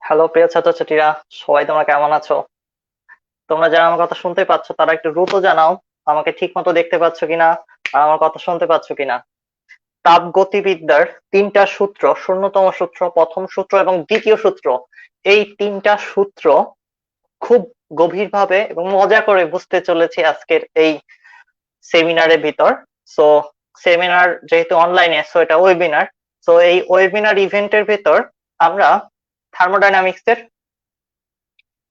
Hello প্রিয় ছাত্রছাত্রীরা, সবাই তোমরা কেমন আছো? তোমরা যারা আমার কথা শুনতে পাচ্ছ তারা একটু দ্রুত জানাও আমাকে ঠিক মতো দেখতে পাচ্ছ কিনা আর আমার কথা শুনতে পাচ্ছ কিনা। তাপগতিবিদ্যার তিনটা সূত্র, শূন্যতম সূত্র, প্রথম সূত্র এবং দ্বিতীয় সূত্র, এই তিনটা সূত্র খুব গভীরভাবে এবং মজা করে বুঝতে চলেছি আজকের এই সেমিনারের ভিতর। সো সেমিনার যেহেতু অনলাইনে, সো এটা ওয়েবিনার। সো এই ওয়েবিনার ইভেন্টের ভিতর আমরা থার্মোডাইনামিক্স এর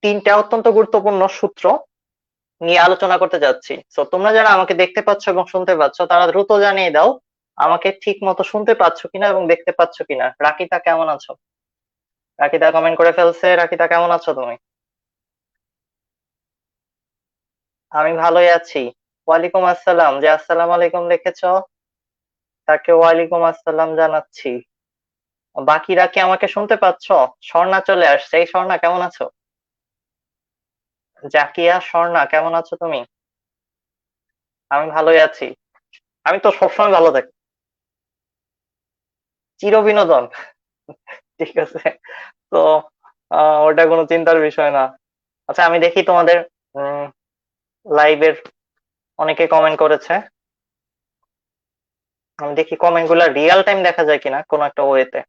তিনটা অত্যন্ত গুরুত্বপূর্ণ সূত্র নিয়ে আলোচনা করতে যাচ্ছি। তো তোমরা যারা আমাকে দেখতে পাচ্ছ এবং শুনতে পাচ্ছ তারা দ্রুত জানিয়ে দাও আমাকে ঠিক মতো শুনতে পাচ্ছ কিনা এবং দেখতে পাচ্ছ কিনা। রাকিতা কেমন আছো? রাকিতা কমেন্ট করে ফেলছে। রাকিতা কেমন আছো তুমি? আমি ভালোই আছি। ওয়ালাইকুম আসসালাম। যে আসসালামু আলাইকুম লিখেছো তাকে ওয়ালাইকুম আসসালাম জানাচ্ছি। বাকিরা কি আমাকে শুনতে পাচ্ছ? স্বর্ণা চলে আসছে। এই স্বর্ণা কেমন আছো? জাকিয়া, স্বর্ণা কেমন আছো তুমি? আমি ভালোই আছি। আমি তো সবসময় ভালো থাকি। চির বিনোদন। ঠিক আছে। তো ওটা কোনো চিন্তার বিষয় না। আচ্ছা, আমি দেখি তোমাদের লাইভের অনেকে কমেন্ট করেছে। আমি দেখি কমেন্ট গুলা রিয়েল টাইম দেখা যায় কিনা কোনো একটা ওয়েতে।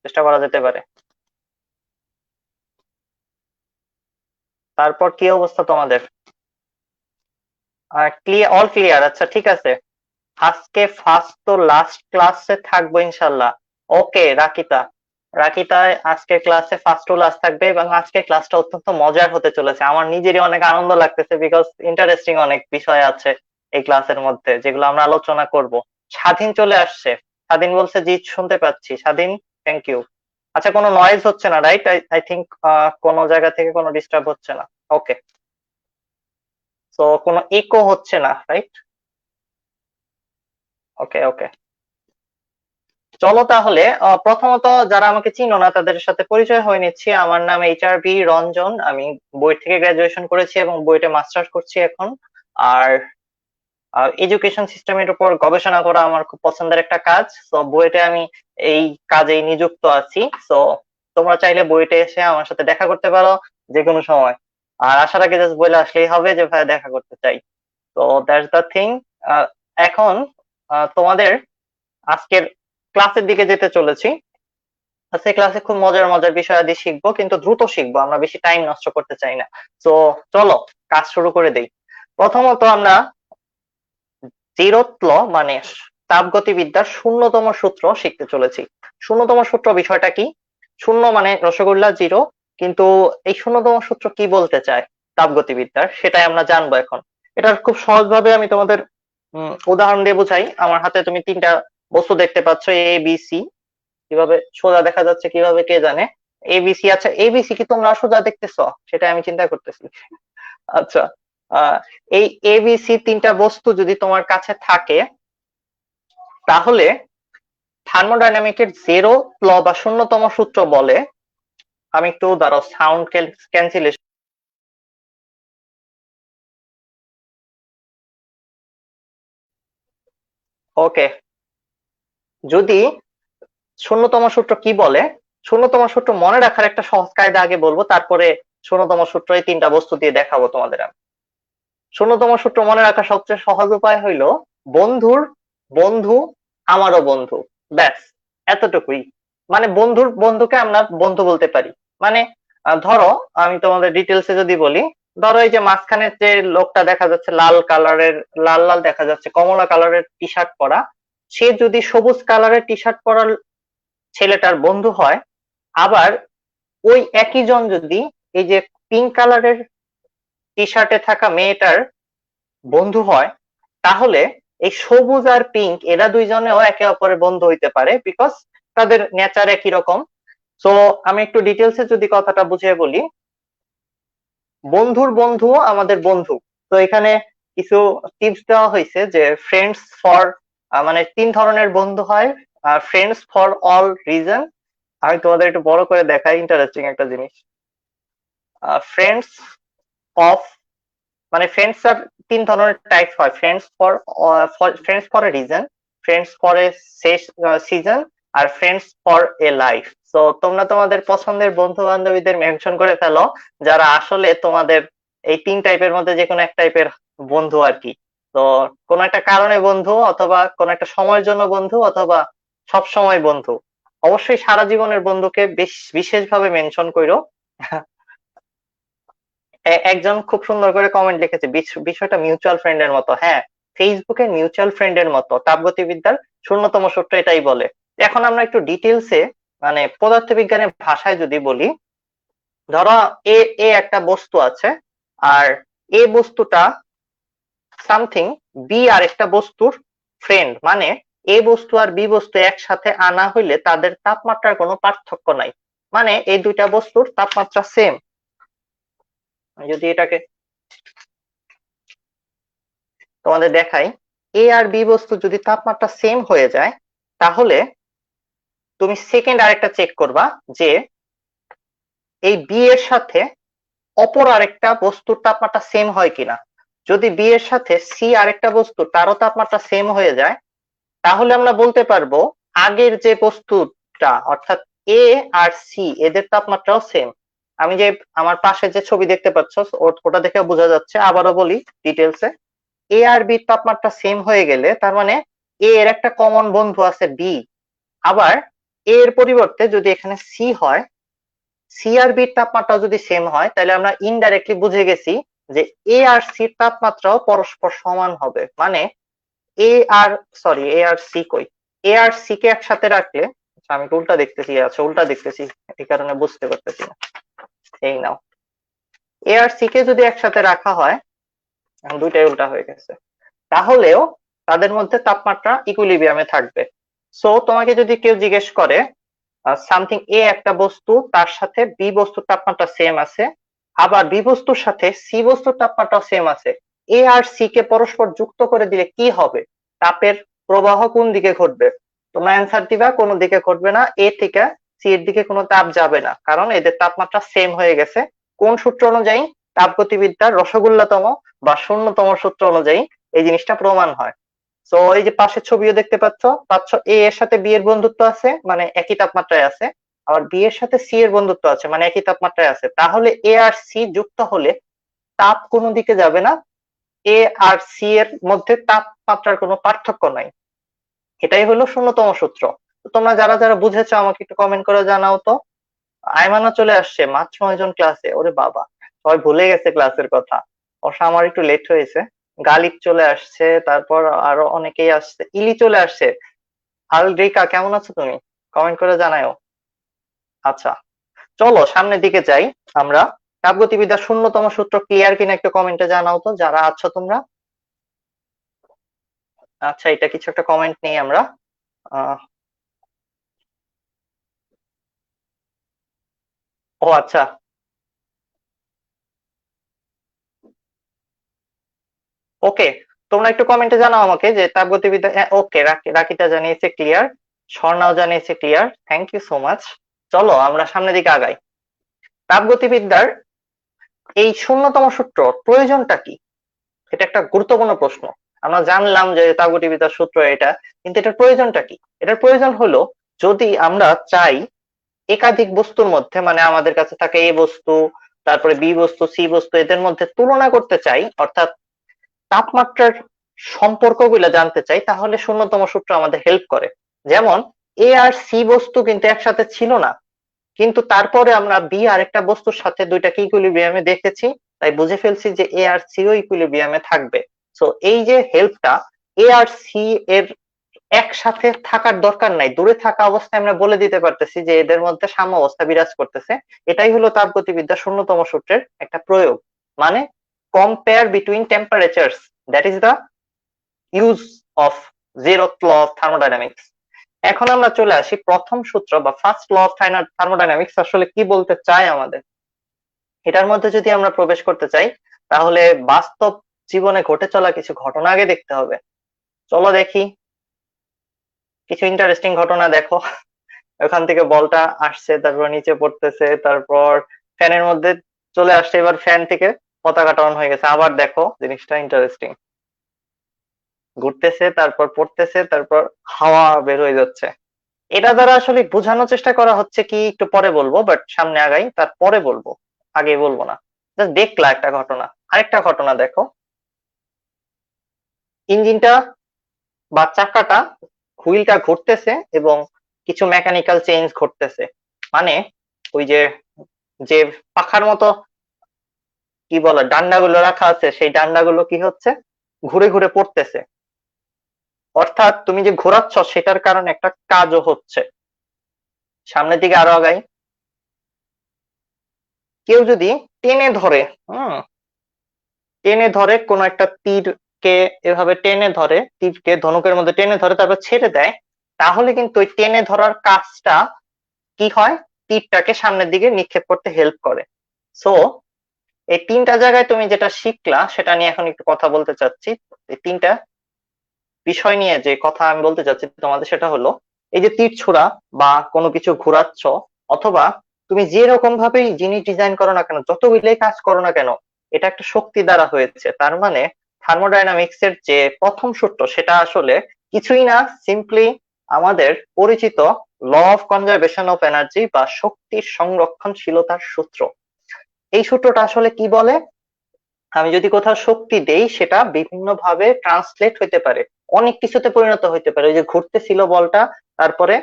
চেষ্টা করা যেতে পারে। তারপর কি অবস্থা তোমাদের? Clear, all clear. আচ্ছা ঠিক আছে। আজকে ফার্স্ট তো লাস্ট ক্লাসে থাকবো ইনশাল্লাহ। ওকে রাকিতা। রাকিতা আজকের ক্লাসে ফার্স্ট টু লাস্ট থাকবে এবং আজকের ক্লাসটা অত্যন্ত মজার হতে চলেছে। আমার নিজেরই অনেক আনন্দ লাগতেছে, বিকজ ইন্টারেস্টিং অনেক বিষয় আছে এই ক্লাসের মধ্যে যেগুলো আমরা আলোচনা করব। স্বাধীন চলে আসছে। স্বাধীন বলছে জি শুনতে পাচ্ছি। স্বাধীন, থ্যাংক ইউ। আচ্ছা, কোনো নয়েজ হচ্ছে না, রাইট? আই থিংক কোনো জায়গা থেকে কোনো ডিস্টার্ব হচ্ছে না। ওকে। তো কোনো ইকো হচ্ছে না, রাইট? ওকে ওকে। চলো তাহলে প্রথমত যারা আমাকে চিনো না তাদের সাথে পরিচয় হয়ে নিচ্ছি। আমার নাম এইচআরবি রঞ্জন। আমি বুয়েট থেকে গ্রাজুয়েশন করেছি এবং বুয়েটে মাস্টার্স করছি এখন। আর এডুকেশন সিস্টেমের উপর গবেষণা করা আমার খুব পছন্দের একটা কাজ। তো বুয়েটে আমি এই কাজেই নিযুক্ত আছি। তো তোমরা চাইলে বুয়েটে এসে আমার সাথে দেখা করতে পারো যে কোনো সময়। আর আসার আগে জাস্ট বলে আসলেই হবে যে ভাই দেখা করতে চাই। তো দ্যাটস দ্য থিং। এখন তোমাদের আজকের ক্লাসের দিকে যেতে চলেছি। আজকে ক্লাসে খুব মজার মজার বিষয়াদি শিখবো, কিন্তু দ্রুত শিখবো, আমরা বেশি টাইম নষ্ট করতে চাই না। তো চলো কাজ শুরু করে দেই। প্রথমত আমরা জিরোথ ল মানে তাপগতিবিদ্যার শূন্যতম সূত্র শিখতে চলেছি। শূন্যতম সূত্র বিষয়টা কি? শূন্য মানে রসগোল্লা, জিরো। কিন্তু এই শূন্যতম সূত্র কি বলতে চায় তাপগতিবিদ্যার, সেটাই আমরা জানবো এখন। এটা খুব সহজভাবে আমি তোমাদের উদাহরণ দিয়ে বোঝাই। আমার হাতে তুমি তিনটা বস্তু দেখতে পাচ্ছ, এ বি সি। কিভাবে সোজা দেখা যাচ্ছে কিভাবে কে জানে। এবিসি, আচ্ছা এবিসি কি তোমরা সোজা দেখতেছো? সেটা আমি চিন্তা করতেছি। আচ্ছা, আহ এই এবিসি তিনটা বস্তু যদি তোমার কাছে থাকে তাহলে থার্মোডাইনামিকের জিরো ল বা শূন্যতম সূত্র বলে। আমি একটু দাঁড়াও, সাউন্ড ক্যান্সেলেশন। ওকে। যদি শূন্যতম সূত্র কি বলে, শূন্যতম সূত্র মনে রাখার একটা সহজ কায়দা আগে বলবো, তারপরে শূন্যতম সূত্র এই তিনটা বস্তু দিয়ে দেখাবো তোমাদের আমি। শূন্যতম সূত্র মনে রাখার সবচেয়ে সহজ উপায় হইলো বন্ধুর বন্ধু আমারও বন্ধু। ব্যাস, এতটুকুই। মানে বন্ধুর বন্ধুকে আমরা বন্ধু বলতে পারি। মানে ধরো আমি তোমাদের ডিটেলসে যদি বলি, ধরো এই যে মাঝখানে যে লোকটা দেখা যাচ্ছে লাল কালারের, লাল লাল দেখা যাচ্ছে, কমলা কালারের টি শার্ট পরা, সে যদি সবুজ কালারের টি শার্ট পরা ছেলেটার বন্ধু হয়, আবার ওই একই জন যদি এই যে পিঙ্ক কালারের টি শার্টে থাকা মেয়েটার বন্ধু হয়, তাহলে এই সবুজ আর পিঙ্ক এরা দুইজনেও একে অপরের বন্ধু হইতে পারে, বিকজ তাদের নেচার একই রকম। তো আমি একটু ডিটেলসে যদি কথাটা বুঝিয়ে বলি, বন্ধুর বন্ধু আমাদের বন্ধু। তো এখানে কিছু টিপস দেওয়া হয়েছে যে ফ্রেন্ডস ফর, মানে তিন ধরনের বন্ধু হয়। Friends for all reason. আমি তোমাদের একটু বড় করে দেখাই, ইন্টারেস্টিং একটা জিনিস। ফ্রেন্ডস অফ, মানে ফ্রেন্ডস আর তিন ধরনের টাইপ হয়। Friends for, friends for a reason, friends for a season, আর ফ্রেন্ডস ফর এ লাইফ। তো তোমরা তোমাদের পছন্দের বন্ধু বান্ধবীদের মেনশন করে ফেলো, যারা আসলে তোমাদের এই 3 টাইপের মধ্যে যে কোনো এক টাইপের বন্ধু আর কি। তো কোন একটা কারণে বন্ধু, অথবা কোন একটা সময়ের জন্য বন্ধু, অথবা সব সময় বন্ধু। অবশ্যই সারা জীবনের বন্ধুকে বিশেষভাবে মেনশন কইরো। একজন খুব সুন্দর করে কমেন্ট লিখেছে, বিষয়টা মিউচুয়াল ফ্রেন্ডের মতো। হ্যাঁ, ফেসবুকের মিউচুয়াল ফ্রেন্ডের মতো তাপগতিবিদ্যার শূন্যতম সূত্র এটাই বলে। এখন আমরা একটু ডিটেলসে মানে পদার্থবিজ্ঞানের ভাষায় যদি বলি, ধরো এ এ একটা বস্তু আছে, আর এ বস্তুটা সামথিং বি আর একটা বস্তুর ফ্রেন্ড, মানে এ বস্তু আর বি বস্তু একসাথে আনা হইলে তাদের তাপমাত্রার কোনো পার্থক্য নাই, মানে এই দুইটা বস্তুর তাপমাত্রা সেম। যদি এটাকে তোমাদের দেখাই, এ আর বি বস্তু যদি তাপমাত্রা সেম হয়ে যায়, তাহলে তুমি সেকেন্ড আরেকটা চেক করবা যে এই বি এর সাথে অপর আরেকটা বস্তুর তাপমাত্রা সেম হয় কিনা। যদি বি এর সাথে সি আরেকটা বস্তু তারও তাপমাত্রা সেম হয়ে যায়, তাহলে আমরা বলতে পারবো আগের যে বস্তুটা অর্থাৎ এ আর সি এদের তাপমাত্রাও সেম। আমি যে আমার পাশে যে ছবি দেখতে পাচ্ছ ওটা দেখে বোঝা যাচ্ছে। আবারও বলি ডিটেলসে, এ আর বি তাপমাত্রা সেম হয়ে গেলে তার মানে এ এর একটা কমন বন্ধু আছে বি। আবার এ এর পরিবর্তে যদি এখানে সি হয়, সি আর বির তাপমাত্রা যদি সেম হয়, তাহলে আমরা ইনডাইরেক্টলি বুঝে গেছি যে এ আর সির তাপমাত্রাও পরস্পর সমান হবে। মানে এ আর সরি এ আর সি কই, এ আর সি কে একসাথে রাখলে, আচ্ছা আমি উল্টা দেখতেছি, আচ্ছা উল্টা দেখতেছি এই কারণে বুঝতে পারতেছি না। এই নাও, এ আর সি কে যদি একসাথে রাখা হয়, এখন দুইটাই উল্টা হয়ে গেছে, তাহলেও তাদের মধ্যে তাপমাত্রা ইকুইলিব্রিয়ামে থাকবে। সো তোমাকে যদি কেউ জিজ্ঞেস করে সামথিং এ একটা বস্তু, তার সাথে বি বস্তুর তাপমাত্রা সেম আছে, আবার বি বস্তুর সাথে সি বস্তুর তাপমাত্রা সেম আছে, এ আর সি কে পরস্পর যুক্ত করে দিলে কি হবে, তাপের প্রবাহ কোন দিকে ঘটবে? তোমরা অ্যান্সার দিবা কোন দিকে ঘটবে না, এ থেকে সি এর দিকে কোনো তাপ যাবে না, কারণ এদের তাপমাত্রা সেম হয়ে গেছে। কোন সূত্র অনুযায়ী? তাপগতিবিদ্যার রসগোল্লাতম বা শূন্যতম সূত্র অনুযায়ী এই জিনিসটা প্রমাণ হয়। তো এই যে পাশের ছবিও দেখতে পাচ্ছ এ এর সাথে বি এর বন্ধুত্ব আছে, মানে একই তাপমাত্রায় আছে। আবার বি এর সাথে সি এর বন্ধুত্ব আছে, মানে একই তাপমাত্রায় আছে। তাহলে এ আর সি যুক্ত হলে তাপ কোনো দিকে যাবে না, এ আর সি এর মধ্যে তাপমাত্রার কোনো পার্থক্য নাই। এটাই হলো শূন্যতম সূত্র। তো তোমরা যারা যারা বুঝেছো আমাকে একটু কমেন্ট করে জানাও তো। আইমানও চলে আসছে মাত্র 9 জন ক্লাসে, ওরে বাবা, সবাই ভুলে গেছে ক্লাসের কথা। অবশ্য আমার একটু লেট হয়েছে। গালিব চলে আসছে, তারপর আরো অনেকেই আসছে, ইলি চলে আসছে। আলরিকা কেমন আছো তুমি? কমেন্ট করে জানাও। আচ্ছা, চলো সামনের দিকে যাই আমরা। তাপগতিবিদ্যার শূন্যতম সূত্র ক্লিয়ার কিনা একটু কমেন্টে জানাও তো যারা আছো তোমরা। আচ্ছা, এটা কিছু একটা কমেন্ট নেই আমরা। আহ, ও আচ্ছা, ওকে, তোমরা একটু কমেন্টে জানাও আমাকে যে তাপগতিবিদ্যা। ওকে, রাকিটা জানিয়েছে ক্লিয়ার, স্বর্ণাও জানিয়েছে clear, thank you so much. চলো আমরা সামনের দিকে আগাই। তাপগতিবিদ্যার এই শূন্যতম সূত্র প্রয়োজনটা কি? এটা একটা গুরুত্বপূর্ণ প্রশ্ন। আমরা জানলাম যে তাপগতিবিদ্যার সূত্র এটা, কিন্তু এটার প্রয়োজনটা কি? এটার প্রয়োজন হলো যদি আমরা চাই একাধিক বস্তুর মধ্যে, মানে আমাদের কাছে থাকে এ বস্তু, তারপরে বি বস্তু, সি বস্তু, এদের মধ্যে তুলনা করতে চাই, অর্থাৎ তাপমাত্রার সম্পর্কগুলো জানতে চাই, তাহলে শূন্যতম সূত্র আমাদের হেল্প করে। যেমন এ আর সি বস্তু কিন্তু একসাথে ছিল না, কিন্তু তারপরে আমরা বি আরেকটা বস্তুর সাথে দুইটাকে ইকুইলিব্রিয়ামে দেখেছি, তাই বুঝে ফেলছি যে এ আর সি ও ইকুইলিব্রিয়ামে থাকবে। সো এই যে হেল্পটা, এ আর সি এর একসাথে থাকার দরকার নাই, দূরে থাকা অবস্থায় আমরা বলে দিতে পারতেছি যে এদের মধ্যে সাম্য অবস্থা বিরাজ করতেছে। এটাই হলো তাপগতিবিদ্যার শূন্যতম সূত্রের একটা প্রয়োগ। মানে compare between temperatures, that is the use of zeroth law of thermodynamics. এখন আমরা চলে আসি প্রথম সূত্র বা ফার্স্ট ল অফ থার্মোডাইনামিক্স আসলে কি বলতে চায় আমাদের। এটার মধ্যে যদি আমরা প্রবেশ করতে চাই, তাহলে বাস্তব জীবনে ঘটে চলা কিছু ঘটনা আগে দেখতে হবে। চলো দেখি, কিছু ইন্টারেস্টিং ঘটনা দেখো। ওখান থেকে বলটা আসছে, তারপর নিচে পড়তেছে, তারপর ফ্যানের মধ্যে চলে আসছে, এবার ফ্যান থেকে পতাকাটা অন হয়ে গেছে। আবার দেখো জিনিসটা ইন্টারেস্টিং, ঘুরতেছে, তারপর পড়তেছে, তারপর হাওয়া বের হয়ে যাচ্ছে। এটা দ্বারা আসলে বোঝানোর চেষ্টা করা হচ্ছে কি একটু পরে বলবো, বাট সামনে আগাই তারপরে বলবো, আগে বলবো না। জাস্ট দেখলা একটা ঘটনা, আরেকটা ঘটনা দেখো। ইঞ্জিনটা বা চাকাটা, হুইলটা ঘুরতেছে এবং কিছু মেকানিক্যাল চেঞ্জ ঘটতেছে। মানে ওই যে যে পাখার মতো কি বলে ডান্ডাগুলো রাখা আছে, সেই ডান্ডাগুলো কি হচ্ছে, ঘুরে ঘুরে পড়তেছে। অর্থাৎ তুমি যে ঘোরাচ্ছ সেটার কারণে একটা কাজও হচ্ছে। সামনের দিকে আরো আগাই। কেউ যদি টেনে ধরে, হুম, টেনে ধরে কোন একটা তীরকে, এভাবে টেনে ধরে, তীরকে ধনুকের মধ্যে টেনে ধরে তারপর ছেড়ে দেয়, তাহলে কিন্তু ওই টেনে ধরার কাজটা কি হয়, তীরটাকে সামনের দিকে নিক্ষেপ করতে হেল্প করে। সো এই তিনটা জায়গায় তুমি যেটা শিখলা সেটা নিয়ে এখন একটু কথা বলতে চাচ্ছি। এই তিনটা বিষয় নিয়ে যে কথা আমি বলতে চাচ্ছি তোমাদের সেটা হলো, এই যে তীর ছোড়া বা কোনো কিছু ঘোরাচ্ছ, অথবা তুমি যে রকম ভাবেই জিনিস ডিজাইন করো না কেন, যতগুলোই কাজ করো না কেন, এটা একটা শক্তি দ্বারা হয়েছে। তার মানে থার্মোডাইনামিক্স এর যে প্রথম সূত্র সেটা আসলে কিছুই না, সিম্পলি আমাদের পরিচিত law of conservation of energy বা শক্তির সংরক্ষণশীলতার সূত্র। এই সূত্রটা আসলে কি বলে, আমি যদি কোথাও শক্তি দেই সেটা বিভিন্ন ভাবে ট্রান্সলেট হইতে পারে, অনেক কিছুতে পরিণত হইতে পারে। ওই যে ঘুরতেছিল বলটা, তারপরে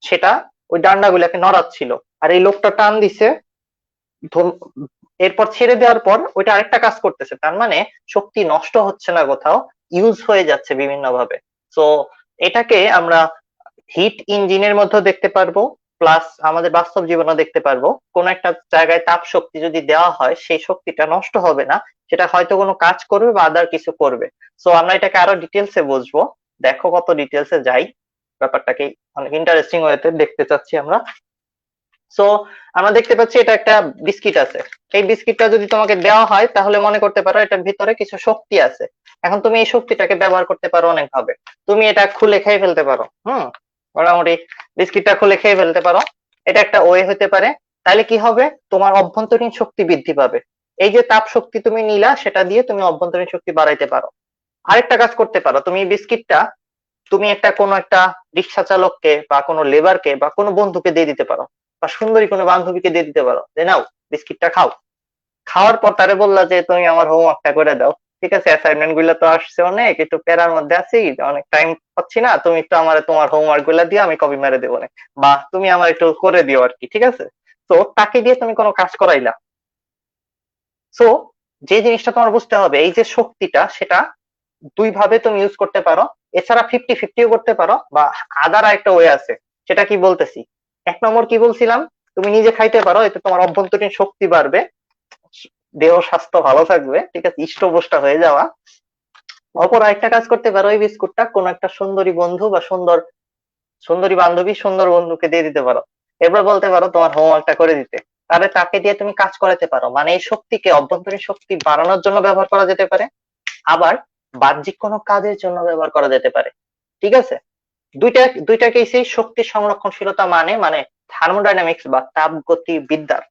সেটা ওই ডান্ডাগুলোকে নড়াচ্ছিল, আর এই লোকটা টান দিছে, এরপর ছেড়ে দেওয়ার পর ওইটা আরেকটা কাজ করতেছে। তার মানে শক্তি নষ্ট হচ্ছে না, কোথাও ইউজ হয়ে যাচ্ছে বিভিন্ন ভাবে। তো এটাকে আমরা হিট ইঞ্জিনের মধ্যে দেখতে পারবো, প্লাস আমাদের বাস্তব জীবনে দেখতে পারবো। কোন একটা জায়গায় তাপ শক্তি যদি দেওয়া হয় সেই শক্তিটা নষ্ট হবে না, সেটা হয়তো কোনো কাজ করবে বা আদার কিছু করবে। সো আমরা এটাকে আরো ডিটেলসে বুঝবো। দেখো কত ডিটেলসে যাই, ব্যাপারটাকে অনেক ইন্টারেস্টিং ওয়েতে দেখতে চাচ্ছি আমরা। সো আমরা দেখতে পাচ্ছি এটা একটা বিস্কিট আছে। এই বিস্কিটটা যদি তোমাকে দেওয়া হয় তাহলে মনে করতে পারো এটার ভিতরে কিছু শক্তি আছে। এখন তুমি এই শক্তিটাকে ব্যবহার করতে পারো অনেক ভাবে। তুমি এটা খুলে খেয়ে ফেলতে পারো, মোটামুটি বিস্কিটটা খুলে খেয়ে ফেলতে পারো, এটা একটা ওয়ে হতে পারে। তাহলে কি হবে, তোমার অভ্যন্তরীণ শক্তি বৃদ্ধি পাবে। এই যে তাপ শক্তি তুমি নিলা সেটা দিয়ে তুমি অভ্যন্তরীণ শক্তি বাড়াইতে পারো। আরেকটা কাজ করতে পারো, তুমি এই বিস্কিটটা তুমি একটা কোনো একটা রিক্সা চালককে বা কোনো লেবারকে বা কোনো বন্ধুকে দিয়ে দিতে পারো, বা সুন্দরী কোনো বান্ধবীকে দিয়ে দিতে পারো, যে নাও বিস্কিটটা খাও। খাওয়ার পর তারে বললা যে তুমি আমার হোমওয়ার্কটা করে দাও, ঠিক আছে, অ্যাসাইনমেন্ট গুলো তো আসছে, অনেক একটু প্যারার মধ্যে আছি, অনেক টাইম পাচ্ছি না, তুমি একটু আমার তোমার হোমওয়ার্ক গুলা দিয়ে আমি কপি মেরে দেবো না, বা তুমি আমার একটু করে দিও আর কি, ঠিক আছে। তো তাকে দিয়ে তুমি কোনো কাজ করাইলা। সো যে জিনিসটা তোমার বুঝতে হবে, এই যে শক্তিটা সেটা দুই ভাবে তুমি ইউজ করতে পারো। এছাড়া 50-50ও করতে পারো, বা আদার একটা ওয়ে আছে, সেটা কি বলতেছি। এক নম্বর কি বলছিলাম, তুমি নিজে খাইতে পারো, এতে তোমার অভ্যন্তরীণ শক্তি বাড়বে, দেহ স্বাস্থ্য ভালো থাকবে, ঠিক আছে, ইষ্টপুষ্ট হয়ে যাওয়া। অপর আরেকটা কাজ করতে পারো, ওই বিস্কুটটা কোন একটা সুন্দরী বন্ধু বা সুন্দরী বান্ধবী, সুন্দর বন্ধুকে দিয়ে দিতে পারো। এরপর বলতে পারো তোমার হোমওয়ার্কটা করে দিতে। তাহলে তাকে দিয়ে তুমি কাজ করাতে পারো। মানে এই শক্তিকে অভ্যন্তরীণ শক্তি বাড়ানোর জন্য ব্যবহার করা যেতে পারে, আবার বাহ্যিক কোনো কাজের জন্য ব্যবহার করা যেতে পারে, ঠিক আছে। দুইটা দুইটা কেসেই শক্তি সংরক্ষণশীলতা মানে মানে থার্মোডাইনামিক্স বা তাপগতি বিদ্যার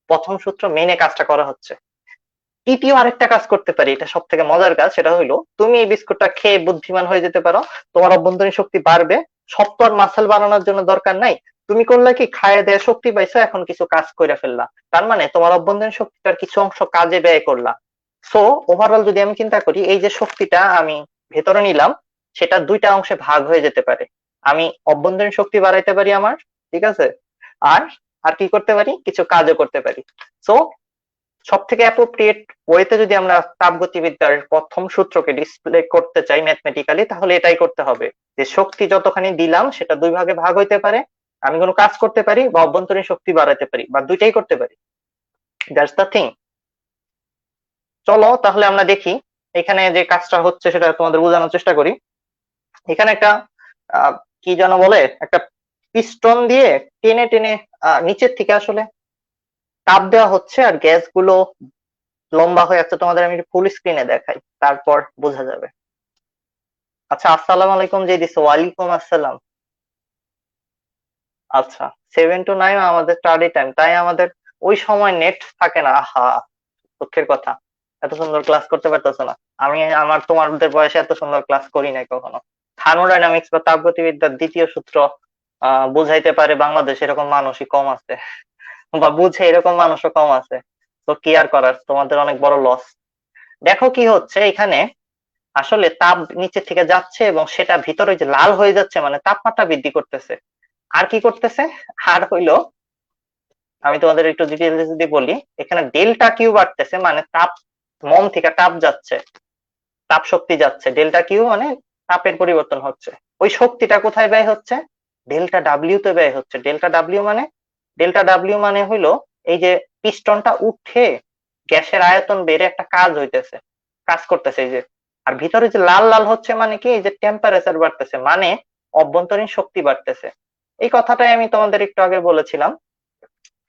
প্রথম সূত্র মেনে কাজটা করা হচ্ছে। তৃতীয় আরেকটা কাজ করতে পারি, এটা সব থেকে মজার কাজ, সেটা হইলো তুমি এই বিস্কুটটা খেয়ে বুদ্ধিমান হয়ে যেতে পারো, তোমার অভ্যন্তরীণ শক্তি বাড়বে। সব তো আর মাসেল বানানোর জন্য দরকার নাই। তুমি করলে কি, খায় দেয় শক্তি পাইছো, এখন কিছু কাজ করে ফেললা, তার মানে তোমার অভ্যন্তরীণ শক্তিটার কিছু অংশ কাজে ব্যয় করলা। সো ওভারঅল যদি আমি চিন্তা করি, এই যে শক্তিটা আমি ভেতরে নিলাম সেটা দুইটা অংশে ভাগ হয়ে যেতে পারে। আমি অভ্যন্তরীণ শক্তি বাড়াইতে পারি আমার, ঠিক আছে, আর আর কি করতে পারি, কিছু কাজও করতে পারি। সো সব থেকে অ্যাপ্রোপ্রিয়েট ওয়েতে যদি আমরা তাপগতিবিদ্যার প্রথম সূত্রকে ডিসপ্লে করতে চাই ম্যাথমেটিক্যালি, তাহলে এটাই করতে হবে, যে শক্তি যতখানি দিলাম সেটা দুই ভাগে ভাগ হইতে পারে। আমি কোনো কাজ করতে পারি বা অভ্যন্তরীণ শক্তি বাড়াইতে পারি, বা দুইটাই করতে পারি। That's the thing. চলো তাহলে আমরা দেখি এখানে যে কাজটা হচ্ছে সেটা তোমাদের বোঝানোর চেষ্টা করি। এখানে একটা আহ, কি যেন বলে, একটা পিস্টন দিয়ে টেনে টেনে নিচের থেকে আসলে তাপ দেওয়া হচ্ছে, আর গ্যাস গুলো লম্বা হয়ে যাচ্ছে। তোমাদের আমি ফুল স্ক্রিনে দেখাই, তারপর বোঝা যাবে। আচ্ছা, আসসালামু আলাইকুম যে দিছে, ওয়ালাইকুম আসসালাম। আচ্ছা, 7 to 9 আমাদের স্টাডি টাইম, তাই আমাদের ওই সময় নেট থাকে না। আহা, দুঃখের কথা, এত সুন্দর ক্লাস করতে পারতেছো না। আমি আমার তোমাদের বয়সে এত সুন্দর ক্লাস করি নাই কখনো। থার্মোডাইনামিক্স বা তাপগতিবিদ্যার দ্বিতীয় সূত্র বুঝাইতে পারে বাংলাদেশ এরকম মানুষই কম আছে, বা বুঝে এরকম মানুষও কম আছে। তো কি আর করার, তোমাদের অনেক বড় লস। দেখো কি হচ্ছে এখানে, আসলে তাপ নিচে থেকে যাচ্ছে এবং সেটা ভিতরে যে লাল হয়ে যাচ্ছে, মানে তাপমাত্রা বৃদ্ধি করতেছে। আর কি করতেছে, আর হইলো, আমি তোমাদের একটু ডিটেইলস যদি বলি, এখানে ডেল্টা কিউ বাড়তেছে, মানে তাপ, মম থেকে তাপ যাচ্ছে, তাপ শক্তি যাচ্ছে। ডেল্টা কিউ মানে তাপের পরিবর্তন হচ্ছে। ওই শক্তিটা কোথায় ব্যয় হচ্ছে, ডেল্টা ডাব্লিউ তে ব্যয় হচ্ছে। ডেল্টা ডাব্লিউ মানে হইলো এই যে পিস্টনটা উঠে গ্যাসের আয়তন বেড়ে একটা কাজ হইতেছে, কাজ করতেছে এই যে। আর ভিতরে যে লাল লাল হচ্ছে মানে কি, এই যে টেম্পারেচার বাড়তেছে, মানে অভ্যন্তরীণ শক্তি বাড়তেছে। এই কথাটাই আমি তোমাদের একটু আগে বলেছিলাম।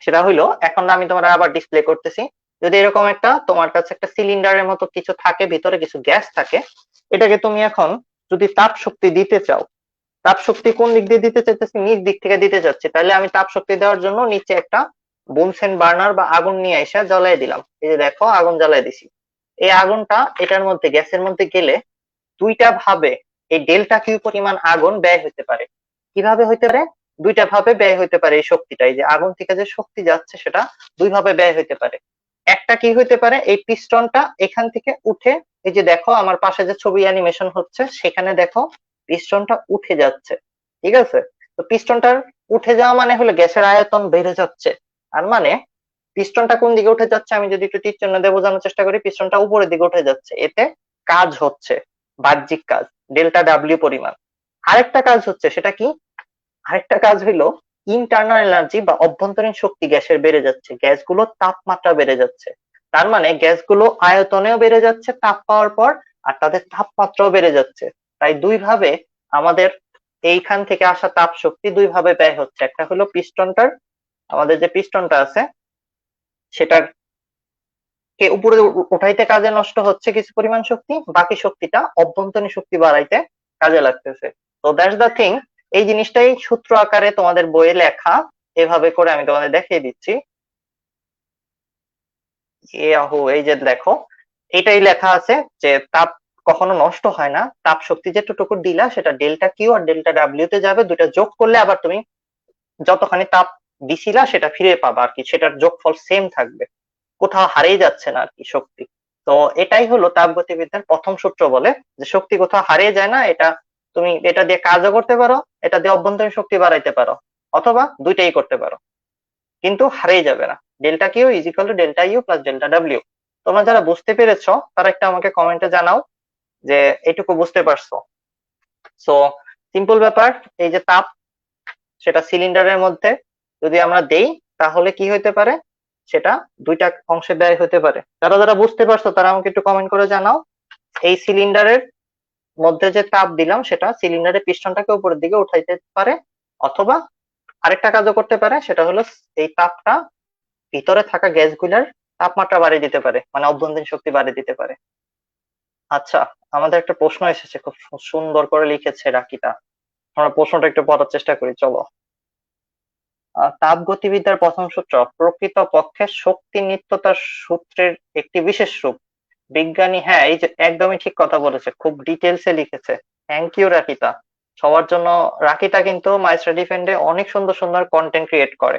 সেটা হইলো, এখন আমি তোমার আবার ডিসপ্লে করতেছি। যদি এরকম একটা তোমার কাছে একটা সিলিন্ডারের মতো কিছু থাকে, ভিতরে কিছু গ্যাস থাকে, এটাকে তুমি এখন যদি তাপ শক্তি দিতে চাও, তাপ শক্তি কোন দিক দিয়ে দিতে চাইতেছি, নিচ দিক থেকে দিতে চাচ্ছি, তাহলে আমি তাপ শক্তি দেওয়ার জন্য নিচে একটা বুনসেন বার্নার বা আগুন নিয়ে এসে জ্বালাই দিলাম। এই যে দেখো, আগুন জ্বালাই দিছি। এই আগুনটা এটার মধ্যে, গ্যাসের মধ্যে গেলে দুইটা ভাবে এই ডেল্টা কিউ পরিমাণ আগুন ব্যয় হতে পারে। কিভাবে হইতে পারে, দুইটা ভাবে ব্যয় হইতে পারে এই শক্তিটা। এই যে আগুন থেকে যে শক্তি যাচ্ছে সেটা দুই ভাবে ব্যয় হইতে পারে। একটা কি হইতে পারে, এই পিস্টনটা এখান থেকে উঠে, এই যে দেখো আমার পাশে যে ছবি অ্যানিমেশন হচ্ছে সেখানে দেখো পিস্টনটা উঠে যাচ্ছে, ঠিক আছে? তো পিস্টনটার উঠে যাওয়া মানে হলো গ্যাসের আয়তন বেড়ে যাচ্ছে। আর মানে পিস্টনটা কোন দিকে উঠে যাচ্ছে, আমি যদি একটু তীর চিহ্ন দিয়ে বোঝানোর চেষ্টা করি, পিস্টনটা উপরের দিকে উঠে যাচ্ছে, এতে কাজ হচ্ছে, বাহ্যিক কাজ, ডেল্টা ডাব্লিউ পরিমাণ। আরেকটা কাজ হচ্ছে, সেটা কি, আরেকটা কাজ হইলো ইন্টারনাল এনার্জি বা অভ্যন্তরীণ শক্তি গ্যাসের বেড়ে যাচ্ছে, গ্যাসগুলোর তাপমাত্রা বেড়ে যাচ্ছে। তার মানে গ্যাসগুলো আয়তনেও বেড়ে যাচ্ছে তাপ পাওয়ার পর, আর তাদের তাপমাত্রাও বেড়ে যাচ্ছে। তাই দুই ভাবে আমাদের এইখান থেকে আসা তাপ শক্তি দুই ভাবে ব্যয় হচ্ছে। একটা হলো পিস্টনটার, আমাদের যে পিস্টনটা আছে সেটার কে উপরে উঠাইতে কাজে নষ্ট হচ্ছে কিছু পরিমাণ শক্তি, বাকি শক্তিটা অভ্যন্তরীণ শক্তি বাড়াইতে কাজে লাগতেছে। তো দ্যাটস দ্য থিং। এই জিনিসটাই সূত্র আকারে তোমাদের বইয়ে লেখা, এভাবে করে আমি তোমাদের দেখিয়ে দিচ্ছি। এই যে দেখো, এটাই লেখা আছে যে তাপ কখনো নষ্ট হয় না, তাপ শক্তি যেটুকু দিলা সেটা delta Q R delta W তে যাবে, দুটা যোগ করলে আবার তুমি যতখানি তাপ দিছিলা সেটা ফিরে পাবা আর কি, সেটার যোগফল সেম থাকবে, কোথাও হারিয়ে যাচ্ছে না আর কি শক্তি। তো এটাই হলো তাপগতিবিদ্যার প্রথম সূত্র, বলে যে শক্তি কোথাও হারিয়ে যায় না। এটা তুমি এটা দিয়ে কাজও করতে পারো, এটা দিয়ে অভ্যন্তরীণ শক্তি বাড়াইতে পারো, অথবা দুইটাই করতে পারো, কিন্তু হারিয়ে যাবে না। Delta Q is equal to delta U plus delta W. তোমরা যারা বুঝতে পেরেছো তারা একটা আমাকে কমেন্টে জানাও যে এইটুকু বুঝতে পারছো। সো সিম্পল ব্যাপার, এই যে তাপ, সেটা সিলিন্ডারের মধ্যে যদি আমরা দেই তাহলে কি হইতে পারে, সেটা দুইটা অংশে ব্যয় হতে পারে। যারা যারা বুঝতে পারছো তারা আমাকে একটু কমেন্ট করে জানাও। এই সিলিন্ডারের মধ্যে যে তাপ দিলাম সেটা সিলিন্ডারের পিস্টনটাকে উপরের দিকে উঠাইতে পারে, অথবা আরেকটা কাজও করতে পারে, সেটা হলো এই তাপটা ভিতরে থাকা গ্যাসগুলার তাপমাত্রা বাড়িয়ে দিতে পারে, মানে অভ্যন্তরীণ শক্তি বাড়িয়ে দিতে পারে। আচ্ছা, আমাদের একটা প্রশ্ন এসেছে, খুব সুন্দর করে লিখেছে রাকিটা। আমরা প্রশ্নটা একটু পড়ার চেষ্টা করি, চলো। তাপগতিবিদ্যার প্রথম সূত্র, প্রকৃতপক্ষে শক্তি নিত্যতার সূত্রের একটি বিশেষ রূপ। বিজ্ঞানী, হ্যাঁ এই যে একদমই ঠিক কথা বলেছে, খুব ডিটেলসে লিখেছে। Thank you Rakita. সবার জন্য, রাকিতা কিন্তু মাই স্টাডি ফ্রেন্ডে অনেক সুন্দর সুন্দর কন্টেন্ট ক্রিয়েট করে,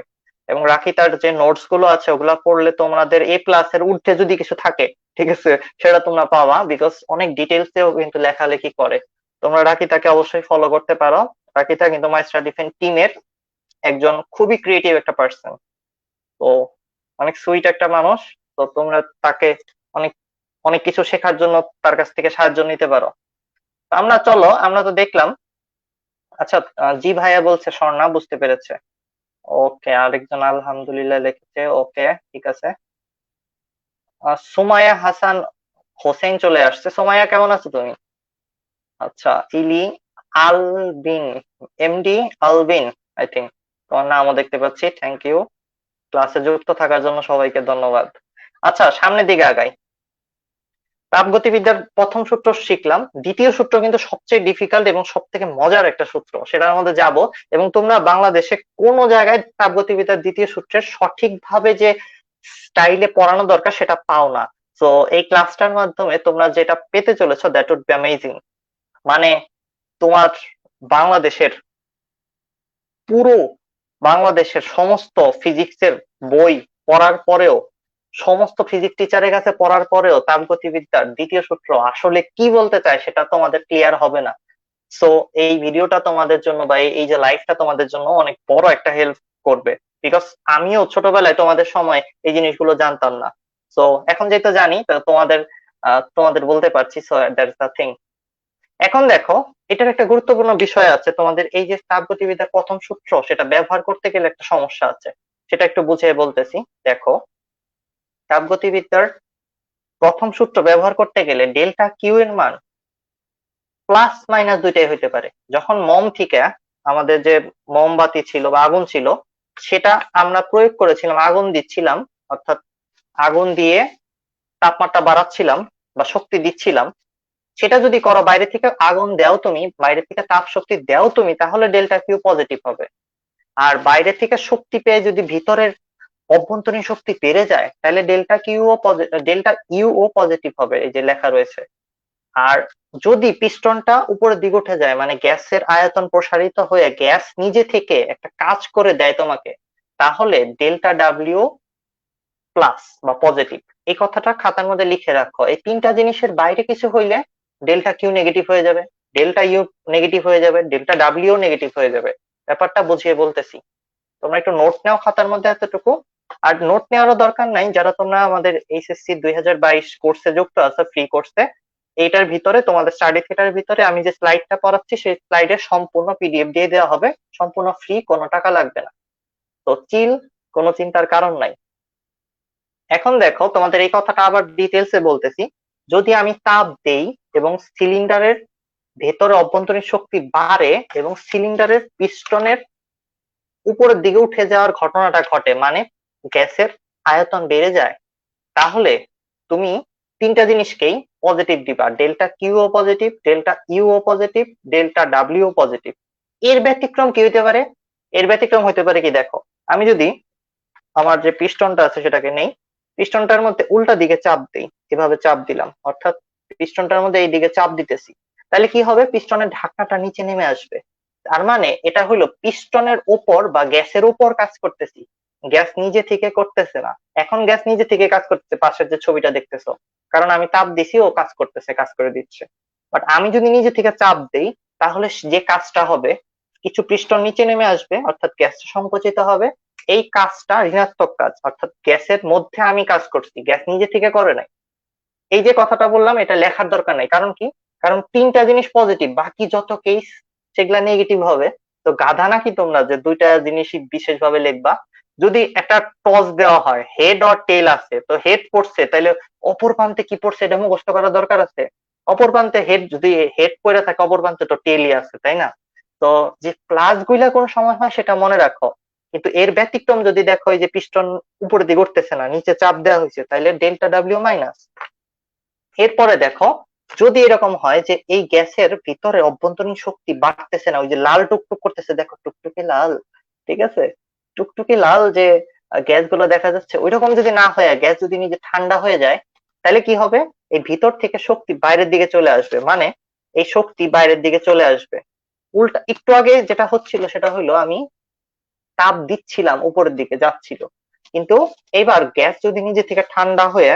এবং রাকিতার যে নোটস গুলো আছে ওগুলা পড়লে তোমাদের এ প্লাস এর ঊর্ধ্বে যদি কিছু থাকে, ঠিক আছে, সেটা তোমরা পাবা, বিকজ অনেক ডিটেলসেও কিন্তু লেখালেখি করে। তোমরা রাকিতাকে অবশ্যই ফলো করতে পারো। রাকিতা কিন্তু মাই স্টাডি ফ্রেন্ড টিমের একজন খুবই ক্রিয়েটিভ একটা পার্সন। তো অনেক সুইট একটা মানুষ। তো তোমরা তাকে অনেক অনেক কিছু শেখার জন্য তার কাছ থেকে সাহায্য নিতে পারো। তো আমরা, চলো আমরা তো দেখলাম। আচ্ছা, জি ভাইয়া বলছে স্বর্ণা বুঝতে পেরেছে। ওকে, আরেকজন আলহামদুলিল্লাহ লিখেছে, ওকে ঠিক আছে। সুমাইয়া হাসান হোসেন চলে আসছে। সুমাইয়া কেমন আছো তুমি? আচ্ছা, ইলি আলবিন, এমডি আলবিন, আই থিঙ্ক তোমার নামও দেখতে পাচ্ছি। থ্যাংক ইউ ক্লাসে যুক্ত থাকার জন্য, সবাইকে ধন্যবাদ। আচ্ছা, সামনের দিকে আগাই। তাপগতিবিদ্যার প্রথম সূত্র শিখলাম, দ্বিতীয় সূত্র কিন্তু সবচেয়ে ডিফিকাল্ট এবং সব থেকে মজার একটা সূত্র, সেটার মধ্যে যাব। এবং তোমরা বাংলাদেশে কোন জায়গায় তাপগতিবিদ্যার দ্বিতীয় সূত্রের সঠিকভাবে যে স্টাইলে পড়ানো দরকার সেটা পাও না। তো এই ক্লাসটার মাধ্যমে তোমরা যেটা পেতে চলেছো, দ্যাট উড বি অ্যামেজিং। মানে তোমার বাংলাদেশের পুরো বাংলাদেশের সমস্ত ফিজিক্সের বই পড়ার পরেও, সমস্ত ফিজিক্স টিচারের কাছে পড়ার পরেও তাপগতিবিদ্যার দ্বিতীয় সূত্র আসলে কি বলতে চায় সেটা তোমাদের ক্লিয়ার হবে না। সো এই ভিডিওটা তোমাদের জন্য বা এই যে লাইভটা তোমাদের জন্য অনেক বড় একটা হেল্প করবে, বিকজ আমিও ছোটবেলায় তোমাদের সময় এই জিনিসগুলো জানতাম না। সো এখন যেহেতু জানি তো তোমাদের বলতে পারছি, সো দ্যাটস দ্য থিং। এখন দেখো, এটার একটা গুরুত্বপূর্ণ বিষয় আছে, তোমাদের এই যে তাপগতিবিদ্যার প্রথম সূত্র সেটা ব্যবহার করতে গেলে একটা সমস্যা আছে, সেটা একটু বুঝিয়ে বলতেছি। দেখো, তাপগতিবিদ্যার প্রথম সূত্র ব্যবহার করতে গেলে ডেল্টা কিউ এর মান প্লাস মাইনাস দুইটাই হইতে পারে। যখন মোম থেকে আমাদের যে মোমবাতি ছিল বা আগুন ছিল, সেটা আমরা প্রয়োগ করেছিলাম, আগুন দিচ্ছিলাম, অর্থাৎ আগুন দিয়ে তাপমাত্রা বাড়াচ্ছিলাম বা শক্তি দিচ্ছিলাম, সেটা যদি করো, বাইরে থেকে আগুন দাও তুমি, বাইরে থেকে তাপ শক্তি দাও তুমি, তাহলে ডেল্টা কিউ পজিটিভ হবে। আর বাইরে থেকে শক্তি পেয়ে যদি ভিতরের অভ্যন্তরীণ শক্তি বেড়ে যায়, তাহলে ডেল্টা ইউ ও পজিটিভ হবে, এই যে লেখা রয়েছে। আর যদি পিস্টনটা উপরের দিকে উঠে যায়, মানে গ্যাসের আয়তন প্রসারিত হয়ে গ্যাস নিজে থেকে একটা কাজ করে দেয় তোমাকে, তাহলে ডেল্টা ডাব্লিউ প্লাস বা পজিটিভ। এই কথাটা খাতার মধ্যে লিখে রাখো। এই তিনটা জিনিসের বাইরে কিছু হইলে ডেল্টা কিউ নেগেটিভ হয়ে যাবে, ডেল্টা ইউ নেগেটিভ হয়ে যাবে, ডেল্টা ডাব্লিউ নেগেটিভ হয়ে যাবে। ব্যাপারটা বুঝিয়ে বলতেছি, তোমরা একটু নোট নাও খাতার মধ্যে এতটুকু। আর নোট নেওয়ারও দরকার নাই, যারা তোমরা আমাদের এইচএসসি 2022 কোর্সে যুক্ত আছো, ফ্রি কোর্সে, এইটার ভিতরে তোমাদের স্টাডি থিয়েটার ভিতরে আমি যে স্লাইডটা পড়াচ্ছি সেই স্লাইডের সম্পূর্ণ পিডিএফ দিয়ে দেওয়া হবে, সম্পূর্ণ ফ্রি, কোনো টাকা লাগবে না। তো কোনো চিন্তার কারণ নাই। এখন দেখো, তোমাদের এই কথাটা আবার ডিটেলসে বলতেছি। যদি আমি তাপ দেই এবং সিলিন্ডারের ভেতরে অভ্যন্তরীণ শক্তি বাড়ে এবং সিলিন্ডারের পিস্টনের উপরের দিকে উঠে যাওয়ার ঘটনাটা ঘটে, মানে গ্যাসের আয়তন বেড়ে যায়, তাহলে তুমি তিনটা জিনিসকেই পজিটিভ দিবা, ডেল্টা কিউ ও পজিটিভ, ডেল্টা ইউ ও পজিটিভ, ডেল্টা ডাব্লিউ ও পজিটিভ। এর ব্যতিক্রম কি হইতে পারে? এর ব্যতিক্রম হইতে পারে কি, দেখো, আমি যদি আমার যে পিস্টনটা আছে সেটাকে নেই, পিস্টনটার মধ্যে উল্টা দিকে চাপ দিই, এভাবে চাপ দিলাম, অর্থাৎ পিস্টনটার মধ্যে এই দিকে চাপ দিতেছি, তাহলে কি হবে, পিস্টনের ঢাকনাটা নিচে নেমে আসবে। তার মানে এটা হইলো পিস্টনের উপর বা গ্যাসের উপর কাজ করতেছি, গ্যাস নিজে থেকে করতেছে না। এখন গ্যাস নিজে থেকে কাজ করতেছে, পাশের যে ছবিটা দেখতেছো, কারণ আমি তাপ দিছি, ও কাজ করতেছে, কাজ করে দিচ্ছে। বাট আমি যদি নিজে থেকে চাপ দেই, তাহলে যে কাজটা হবে, কিছু পিস্টন নিচে নেমে আসবে, অর্থাৎ গ্যাসটা সংকুচিত হবে। এই কাজটা ঋণাত্মক কাজ, অর্থাৎ গ্যাসের মধ্যে আমি কাজ করছি, গ্যাস নিজে থেকে করে নাই। এই যে কথাটা বললাম, এটা লেখার দরকার নাই, কারণ কি, কারণ তিনটা জিনিস পজিটিভ, বাকি যত কেস সেগুলা নেগেটিভ হবে। তো গাধা নাকি তোমরা যে দুইটা জিনিসই বিশেষ ভাবে লিখবা? যদি একটা টস দেওয়া হয়, হেড অর টেল আছে, তো হেড পড়ছে, তাহলে অপর প্রান্তে কি পড়ছে এটা মুখস্থ করার দরকার আছে? অপর প্রান্তে হেড, যদি হেড পড়ে থাকে, অপর প্রান্তে তো টেলই আছে, তাই না? তো যে ক্লাস গুলা কোন সময় হয় সেটা মনে রাখো। কিন্তু এর ব্যতিক্রম যদি দেখো, এই যে পিস্টন উপরের দিকে উঠতেছে না, নিচে চাপ দেওয়া হয়েছে, তাহলে ডেল্টা ডাব্লিউ মাইনাস। এরপরে দেখো, যদি এরকম হয় যে এই গ্যাসের ভিতরে অভ্যন্তরীণ শক্তি বাড়তেছে না, ওই যে লাল টুকটুক করতেছে, দেখো টুকটুকে লাল, ঠিক আছে, টুকটুকে লাল যে গ্যাস গুলো দেখা যাচ্ছে, ওইরকম যদি না হয়, গ্যাস যদি নিজে ঠান্ডা হয়ে যায়, তাহলে কি হবে, এই ভিতর থেকে শক্তি বাইরের দিকে চলে আসবে, মানে এই শক্তি বাইরের দিকে চলে আসবে। উল্টা একটু আগে যেটা হচ্ছিল সেটা হইলো, আমি তাপ দিচ্ছিলাম, উপরের দিকে যাচ্ছিল, কিন্তু এবার গ্যাস যদি নিজে থেকে ঠান্ডা হয়ে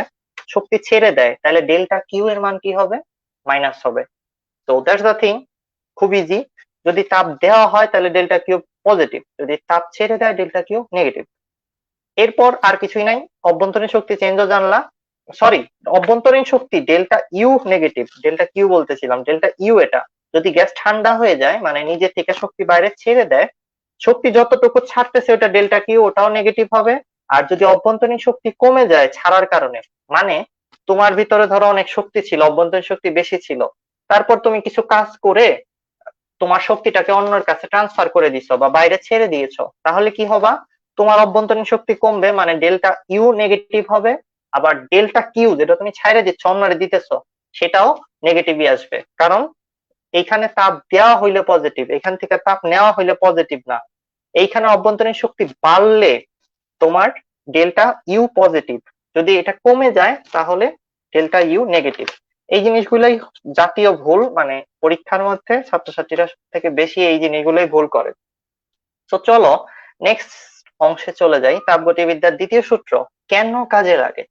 শক্তি ছেড়ে দেয়, তাহলে ডেল্টা কিউ এর মান কি হবে, মাইনাস হবে। তো দ্যাটস দ্য থিং, খুব ইজি। যদি তাপ দেওয়া হয় তাহলে ডেল্টা কিউ পজিটিভ, যদি তাপ ছেড়ে দেয় ডেল্টা কিউ নেগেটিভ। এরপর আর কিছুই নাই, অভ্যন্তরীণ শক্তি চেঞ্জও জানলা, সরি, অভ্যন্তরীণ শক্তি delta U negative, delta Q বলতেছিলাম, ডেল্টা ইউ এটা, যদি গ্যাস ঠান্ডা হয়ে যায়, মানে নিজে থেকে শক্তি বাইরে ছেড়ে দেয়, শক্তি যতটুকু ছাড়তেছে ওটা ডেল্টা কিউ, ওটাও নেগেটিভ হবে। আর যদি অভ্যন্তরীণ শক্তি কমে যায় ছাড়ার কারণে, মানে তোমার ভিতরে ধরো অনেক শক্তি ছিল, অভ্যন্তরীণ শক্তি বেশি ছিল, তারপর তুমি কিছু কাজ করে তোমার শক্তিটাকে অন্যের কাছে ট্রান্সফার করে দিছো বা বাইরে ছেড়ে দিয়েছো, তাহলে কি হবা, তোমার অভ্যন্তরীণ শক্তি কমবে, মানে ডেল্টা ইউ নেগেটিভ হবে। আবার ডেল্টা কিউ যেটা তুমি ছাইড়ে দিচ্ছ, অন্যরে দিতেছো, সেটাও নেগেটিভই আসবে, কারণ এইখানে তাপ দেওয়া হইলে পজিটিভ, এখান থেকে তাপ নেওয়া হইলে পজিটিভ না। এইখানে অভ্যন্তরীণ শক্তি বাড়লে তোমার ডেল্টা ইউ পজিটিভ, যদি এটা কমে যায় তাহলে ডেল্টা ইউ নেগেটিভ। এই জিনিসগুলাই জাতীয় ভুল, মানে পরীক্ষার মধ্যে ছাত্রছাত্রীরা থেকে বেশি এই জিনিসগুলোই ভুল করে। তো চলো নেক্সট অংশে চলে যাই। তাপগতিবিদ্যার দ্বিতীয় সূত্র কেন কাজে লাগে।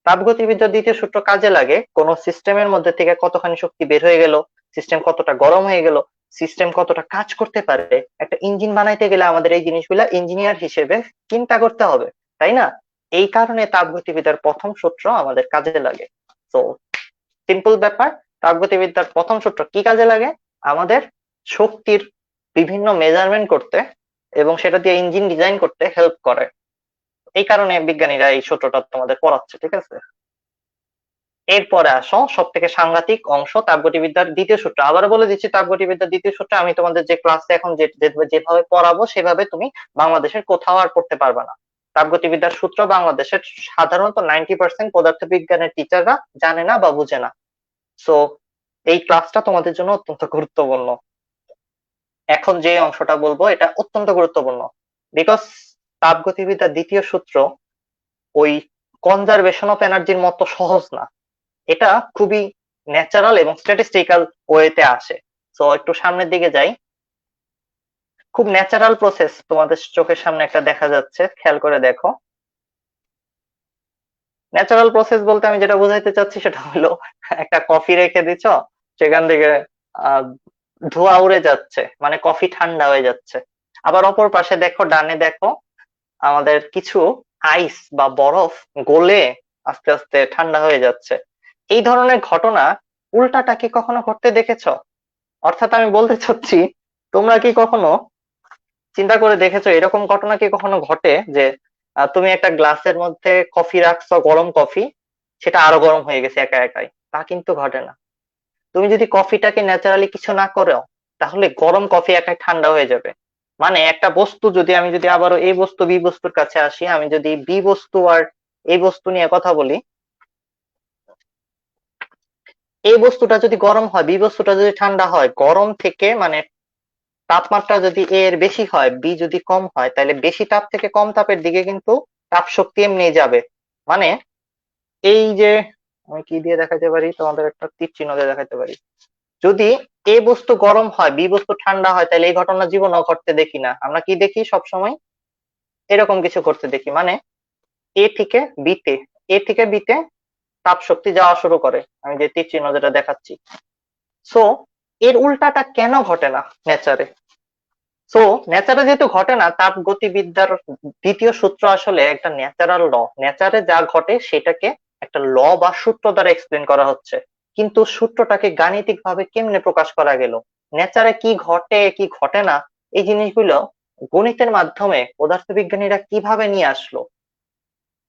তাপগতিবিদ্যার দ্বিতীয় সূত্র কাজে লাগে কোন সিস্টেমের মধ্যে থেকে কতখানি শক্তি বের হয়ে গেল, সিস্টেম কতটা গরম হয়ে গেল, সিস্টেম কতটা কাজ করতে পারে। একটা ইঞ্জিন বানাইতে গেলে আমাদের এই জিনিসগুলা ইঞ্জিনিয়ার হিসেবে চিন্তা করতে হবে, তাই না? এই কারণে তাপগতিবিদ্যার প্রথম সূত্র আমাদের কাজে লাগে। তো সিম্পল ব্যাপার, তাপগতিবিদ্যার প্রথম সূত্র কি কাজে লাগে? আমাদের শক্তির বিভিন্ন মেজারমেন্ট করতে এবং সেটা দিয়ে ইঞ্জিন ডিজাইন করতে হেল্প করে। এই কারণে বিজ্ঞানীরা এই সূত্রটা তোমাদের পড়াচ্ছে, ঠিক আছে? এরপরে আসো সব থেকে সাংঘাতিক অংশ, তাপগতিবিদ্যার দ্বিতীয় সূত্র। আবারও বলে দিচ্ছি, তাপগতিবিদ্যার দ্বিতীয় সূত্র আমি তোমাদের যে ক্লাসে এখন যেভাবে পড়াবো সেভাবে তুমি বাংলাদেশের কোথাও আর পড়তে পারবে না। তাপগতিবিদ্যার সূত্র বাংলাদেশের সাধারণত 90% পদার্থবিজ্ঞানের টিচাররা জানে না বা বুঝে না। সো এই ক্লাসটা তোমাদের জন্য অত্যন্ত গুরুত্বপূর্ণ। এখন যে অংশটা বলবো এটা অত্যন্ত গুরুত্বপূর্ণ, বিকজ তাপগতিবিদ্যার দ্বিতীয় সূত্র ওই কনজারভেশন অফ এনার্জির মতো সহজ না। এটা খুবই ন্যাচারাল এবং স্ট্যাটিস্টিক্যাল ওয়েতে আসে। তো একটু সামনের দিকে যাই। খুব ন্যাচারাল প্রসেস তোমাদের চোখের সামনে একটা দেখা যাচ্ছে, খেয়াল করে দেখো। ন্যাচারাল প্রসেস বলতে আমি যেটা বোঝাইতে চাচ্ছি সেটা হলো, একটা কফি রেখে দিছ, সেখান থেকে আহ ধোঁয়া উড়ে যাচ্ছে, মানে কফি ঠান্ডা হয়ে যাচ্ছে। আবার অপর পাশে দেখো, ডানে দেখো, আমাদের কিছু আইস বা বরফ গলে আস্তে আস্তে ঠান্ডা হয়ে যাচ্ছে। এই ধরনের ঘটনা উল্টাটা কি কখনো ঘটতে দেখেছো? অর্থাৎ আমি বলতে চাচ্ছি, তোমরা কি কখনো চিন্তা করে দেখেছো এরকম ঘটনা কি কখনো ঘটে যে তুমি একটা গ্লাসের মধ্যে কফি রাখছো, গরম কফি, সেটা আরো গরম হয়ে গেছে একা একাই? তা কিন্তু ঘটে না। তুমি যদি কফিটাকে ন্যাচারালি কিছু না করো, তাহলে গরম কফি একাই ঠান্ডা হয়ে যাবে। মানে একটা বস্তু যদি, আমি যদি আবারও এই বস্তু বি বস্তুর কাছে আসি, আমি যদি বি বস্তু আর এই বস্তু নিয়ে কথা বলি, এই বস্তুটা যদি গরম হয়, বি বস্তুটা যদি ঠান্ডা হয়, গরম থেকে মানে তাপমাত্রা যদি এ এর বেশি হয়, বি যদি কম হয়, তাহলে বেশি তাপ থেকে কম তাপের দিকে কিন্তু তাপ শক্তি এমনি যাবে। মানে এই যে, আমি কি দিয়ে দেখাতে পারি তোমাদের, একটা তীর চিহ্ন দিয়ে দেখাতে পারি। যদি এ বস্তু গরম হয়, বি বস্তু ঠান্ডা হয়, তাহলে এই ঘটনা জীবনেও ঘটতে দেখি না। আমরা কি দেখি সব সময়? এরকম কিছু করতে দেখি, মানে এ থেকে বিতে, এ থেকে বিতে তাপ শক্তি যাওয়া শুরু করে, আমি যে তীর চিহ্ন যেটা দেখাচ্ছি। সো এর উল্টাটা কেন ঘটে না নেচারে? সো নেচারে যেহেতু ঘটে না, তাপ গতিবিদ্যার দ্বিতীয় সূত্র আসলে একটা ন্যাচারাল ল। নেচারে যা ঘটে সেটাকে একটা ল বা সূত্র দ্বারা এক্সপ্লেন করা হচ্ছে, কিন্তু সূত্রটাকে গাণিতিক ভাবে কেমনে প্রকাশ করা গেল, নেচারে কি ঘটে কি ঘটে না, এই জিনিসগুলো গণিতের মাধ্যমে পদার্থবিজ্ঞানীরা কিভাবে নিয়ে আসলো,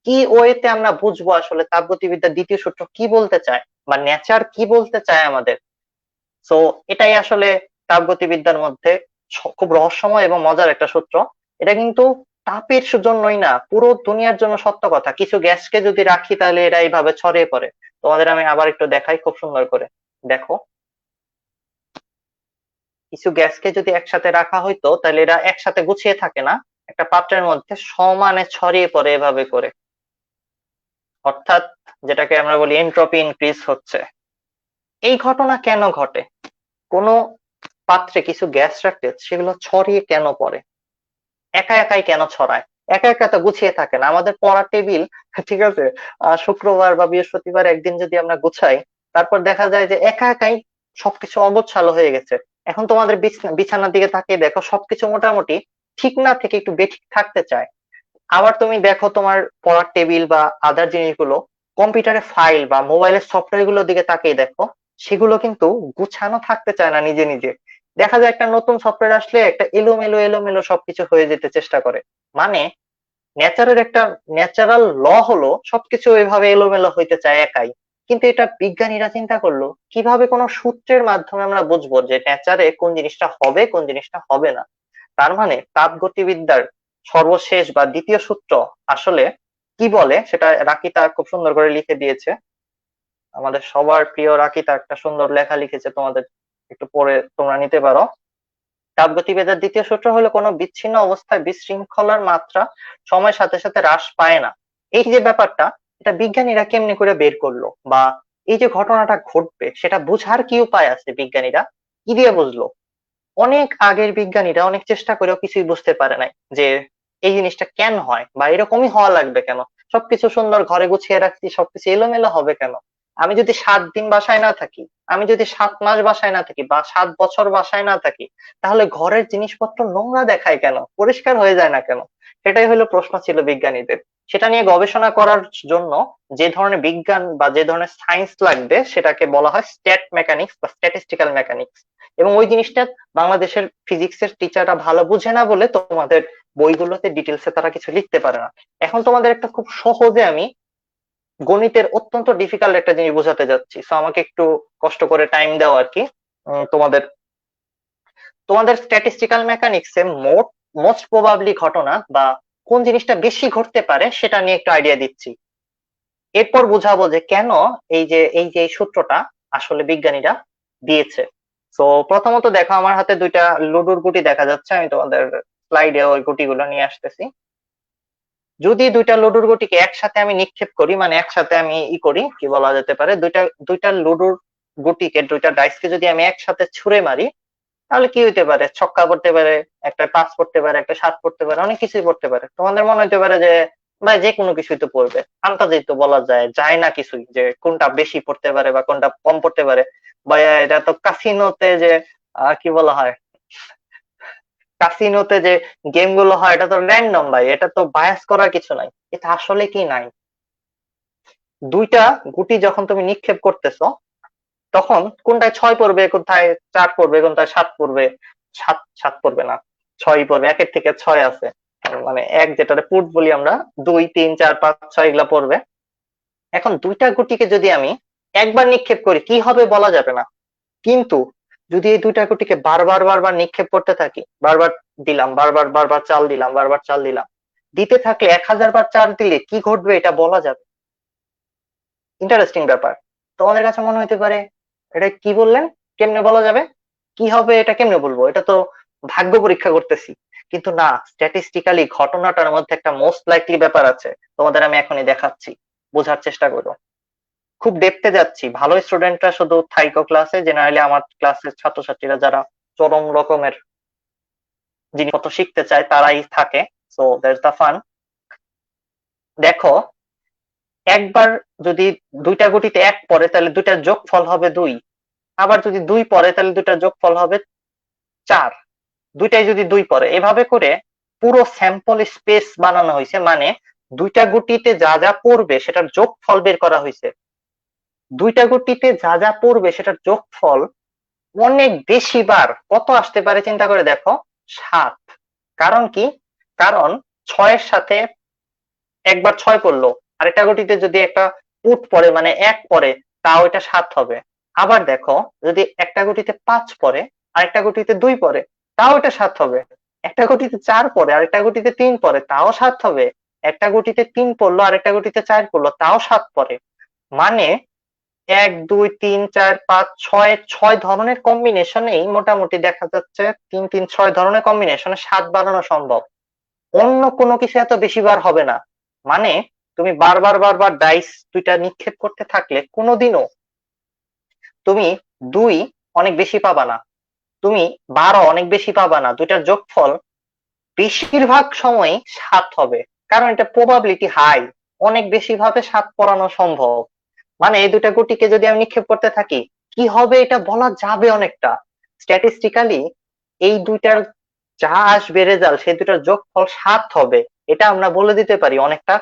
কি ওয়েতে আমরা বুঝবো আসলে তাপগতিবিদ্যার দ্বিতীয় সূত্র কি বলতে চায় বা নেচার কি বলতে চায় আমাদের। সো এটাই আসলে তাপগতিবিদ্যার মধ্যে খুব রহস্যময় এবং মজার একটা সূত্র। এটা কিন্তু তাপের জন্যই না, পুরো দুনিয়ার জন্য সত্য কথা। কিছু গ্যাসকে যদি রাখি তাহলে এরা এইভাবে ছড়িয়ে পড়ে। তোমাদের আমি আবার একটু দেখাই খুব সুন্দর করে। দেখো, কিছু গ্যাসকে যদি একসাথে রাখা হইতো তাহলে এরা একসাথে গুছিয়ে থাকে না, একটা পাত্রের মধ্যে সমানে ছড়িয়ে পড়ে এভাবে করে। অর্থাৎ যেটাকে আমরা বলি এন্ট্রপি ইনক্রিজ হচ্ছে। এই ঘটনা কেন ঘটে? কোনো পাত্রে কিছু গ্যাস রাখলে সেগুলো ছড়িয়ে কেন পড়ে? একা একাই কেন ছড়ায়? একা একা তো গুছিয়ে থাকে না। আমাদের পড়ার টেবিল, ঠিক আছে, শুক্রবার বা বৃহস্পতিবার একদিন যদি আমরা গুছাই, তারপর দেখা যায় যে একা একাই সবকিছু অগোছালো হয়ে গেছে। এখন তোমাদের বিছানার দিকে তাকিয়ে দেখো, সবকিছু মোটামুটি ঠিক না থেকে একটু বেঠিক থাকতে চায়। আবার তুমি দেখো তোমার পড়ার টেবিল বা আদার জিনিসগুলো, কম্পিউটারে ফাইল বা মোবাইলের সফটওয়্যার গুলোর দিকে তাকিয়ে দেখো, সেগুলো কিন্তু গুছানো থাকতে চায় না নিজে নিজে। দেখা যায় একটা নতুন সফটওয়্যার আসলে একটা এলোমেলো এলোমেলো সবকিছু হয়ে যেতে চেষ্টা করে। মানে নেচারের একটা ন্যাচারাল ল হলো সবকিছু এভাবে এলোমেলো হইতে চায় একাই। কিন্তু এটা বিজ্ঞানীরা চিন্তা করলো কিভাবে কোন সূত্রের মাধ্যমে আমরা বুঝবো যে নেচারে কোন জিনিসটা হবে কোন জিনিসটা হবে না। তার মানে তাপগতিবিদ্যার সর্বশেষ বা দ্বিতীয় সূত্র আসলে কি বলে সেটা রাকিতা খুব সুন্দর করে লিখে দিয়েছে। আমাদের সবার প্রিয় রাকিতা একটা সুন্দর লেখা লিখেছে, তোমাদের একটু পড়ে তোমরা নিতে পারো। তাপগতিবেদের দ্বিতীয় সূত্র হলো কোনো বিচ্ছিন্ন অবস্থায় বিশৃঙ্খলার মাত্রা সময়ের সাথে সাথে হ্রাস পায় না। এই যে ব্যাপারটা, এটা বিজ্ঞানীরা কেমনি করে বের করলো, বা এই যে ঘটনাটা ঘটবে সেটা বুঝার কি উপায় আছে, বিজ্ঞানীরা কি দিয়ে বুঝলো? অনেক আগের বিজ্ঞানীরা অনেক চেষ্টা করেও কিছুই বুঝতে পারে নাই যে এই জিনিসটা কেন হয় বা এরকমই হওয়া লাগবে কেন। সবকিছু সুন্দর ঘরে গুছিয়ে রাখছি, সবকিছু এলোমেলো হবে কেন? আমি যদি 7 দিন বাসায় না থাকি, আমি যদি 7 মাস বাসায় না থাকি বা 7 বছর বাসায় না থাকি, তাহলে ঘরের জিনিসপত্র নোংরা দেখায় কেন, পরিষ্কার হয়ে যায় না কেন? সেটাই হলো প্রশ্ন ছিল বিজ্ঞানীদের। সেটা নিয়ে গবেষণা করার জন্য যে ধরনের বিজ্ঞান বা যে ধরনের সায়েন্স লাগবে সেটাকে বলা হয় স্ট্যাট মেকানিক্স বা স্ট্যাটিস্টিক্যাল মেকানিক্স। এবং ওই জিনিসটা বাংলাদেশের ফিজিক্সের টিচাররা ভালো বুঝে না বলে তোমাদের বইগুলোতে ডিটেলসে তারা কিছু লিখতে পারে না। এখন তোমাদের একটা খুব সহজে আমি গণিতের অত্যন্ত ডিফিকাল্ট একটা জিনিস বোঝাতে যাচ্ছি, সো আমাকে একটু কষ্ট করে টাইম দাও আর কি। তোমাদের তোমাদের স্ট্যাটিস্টিক্যাল মেকানিক্সে মোস্ট প্রবাবলি ঘটনা বা কোন জিনিসটা বেশি ঘটতে পারে সেটা নিয়ে একটু আইডিয়া দিচ্ছি। এরপর বোঝাবো যে কেন এই যে এই সূত্রটা আসলে বিজ্ঞানীরা দিয়েছে। তো প্রথমত দেখো, আমার হাতে দুইটা লুডোর গুটি দেখা যাচ্ছে, আমি তোমাদের স্লাইডে ওই গুটিগুলো নিয়ে আসতেছি। যদি দুইটা লুডোর গুটিকে একসাথে আমি নিক্ষেপ করি, মানে একসাথে আমি করি, কি বলা যেতে পারে, দুইটা দুইটা লুডোর গুটিকে, দুইটা ডাইসকে যদি আমি একসাথে ছুঁড়ে মারি, তাহলে কি হইতে পারে? ছক্কা পড়তে পারে, একটা 5 পড়তে পারে, একটা 7 পড়তে পারে, অনেক কিছুই পড়তে পারে। তোমাদের মনে হইতে পারে যে ভাই যে কোনো কিছুই তো পড়বে, আন্দাজেই তো বলা যায় না কিছুই, যে কোনটা বেশি পড়তে পারে বা কোনটা কম পড়তে পারে। ভাইয়া এটা তো কাসিনোতে যে কি বলা হয়, কাসিনোতে যে গেম গুলো হয় এটা তো র্যান্ডম ভাই, এটা তো বায়াস করার কিছু নাই। এটা আসলে কি নাই, দুইটা গুটি যখন তুমি নিক্ষেপ করতেছো তখন কোনটায় 6 পড়বে, কোনটায় 4 পড়বে, কোনটায় 7 পড়বে, 7 পড়বে না, 6 পড়বে, একের থেকে 6 আছে, মানে এক যেটারে পুট বলি আমরা, 2 3 4 5 6 এগুলা পড়বে। এখন দুইটা গুটিকে যদি আমি একবার নিক্ষেপ করি কি হবে বলা যাবে না, কিন্তু যদি এই দুইটা গুটিকে বারবার বারবার নিক্ষেপ করতে থাকি, বারবার দিলাম, বারবার বারবার চাল দিলাম, বারবার চাল দিলাম, দিতে থাকলে 1000 বার চাল দিলে কি ঘটবে এটা বলা যাবে। ইন্টারেস্টিং ব্যাপার। তোমাদের কাছে মনে হইতে পারে এটা কি বললেন, কেমনে বলা যাবে, কি হবে এটা কেমনে বলবো, এটা তো ভাগ্য পরীক্ষা করতেছি। কিন্তু না, স্ট্যাটিস্টিক্যালি ঘটনাটার মধ্যে একটা মোস্ট লাইকলি ব্যাপার আছে, তোমাদের আমি এখনই দেখাচ্ছি, বোঝার চেষ্টা করো। খুব ডেপথে যাচ্ছি, ভালো স্টুডেন্টরা শুধু থাইকো ক্লাসে, জেনারেলি আমার ক্লাসের ছাত্রছাত্রীরা যারা চরম রকমের জিনিসপত্র শিখতে চায় তারাই থাকে। So that's the fun. দেখো, একবার যদি দুইটা গুটিতে 1 পড়ে তাহলে দুইটার যোগফল হবে 2, আবার যদি 2 পড়ে তাহলে দুইটার যোগফল হবে 4, দুইটাই যদি 2 পড়ে, এভাবে করে পুরো স্যাম্পল স্পেস বানানো হয়েছে, মানে দুইটা গুটিতে যা যা পড়বে সেটার যোগফল বের করা হয়েছে। দুইটা গুটিতে যা যা পড়বে সেটার যোগফল অনেক বেশি বার কত আসতে পারে চিন্তা করে দেখো, 7। কারণ কি? কারণ 6-এর সাথে একবার 6 পড়লো, আরেকটা গুটিতে যদি একটা উট পড়ে মানে 1 পড়ে, তাও এটা 7 হবে। আবার দেখো, যদি একটা গুটিতে 5 পড়ে, আরেকটা গুটিতে 2 পড়ে, তাও এটা 7 হবে। একটা গুটিতে 4 পড়ে, আরেকটা গুটিতে 3 পড়ে, তাও 7 হবে। একটা গুটিতে 3 পড়লো, আরেকটা গুটিতে 4 পড়লো, তাও 7 পড়ে। মানে 1 2 3 4 5 6, 6 ধরনের কম্বিনেশনেই মোটামুটি দেখা যাচ্ছে 3 3 6 ধরনের কম্বিনেশনে 7 বানানো সম্ভব। অন্য কোনো কিছু এত বেশি বার হবে না। মানে তুমি বারবার বারবার ডাইস দুইটা নিক্ষেপ করতে থাকলে কোনোদিনও তুমি 2 অনেক বেশি পাবা না, তুমি 12 অনেক বেশি পাবা না, দুইটার যোগফল বেশিরভাগ সময় 7 হবে। কারণ এটা প্রবাবিলিটি হাই, অনেক বেশি ভাবে 7 পড়ানো সম্ভব। মানে এই দুইটা গুটিকে যদি আমি নিক্ষেপ করতে থাকি কি হবে এটা বলা যাবে অনেকটা। স্ট্যাটিস্টিক্যালি এই দুইটার যা আসবে রেজাল্ট সেই দুটার যোগফল 7 হবে, এটা আমরা বলে দিতে পারি অনেকটা।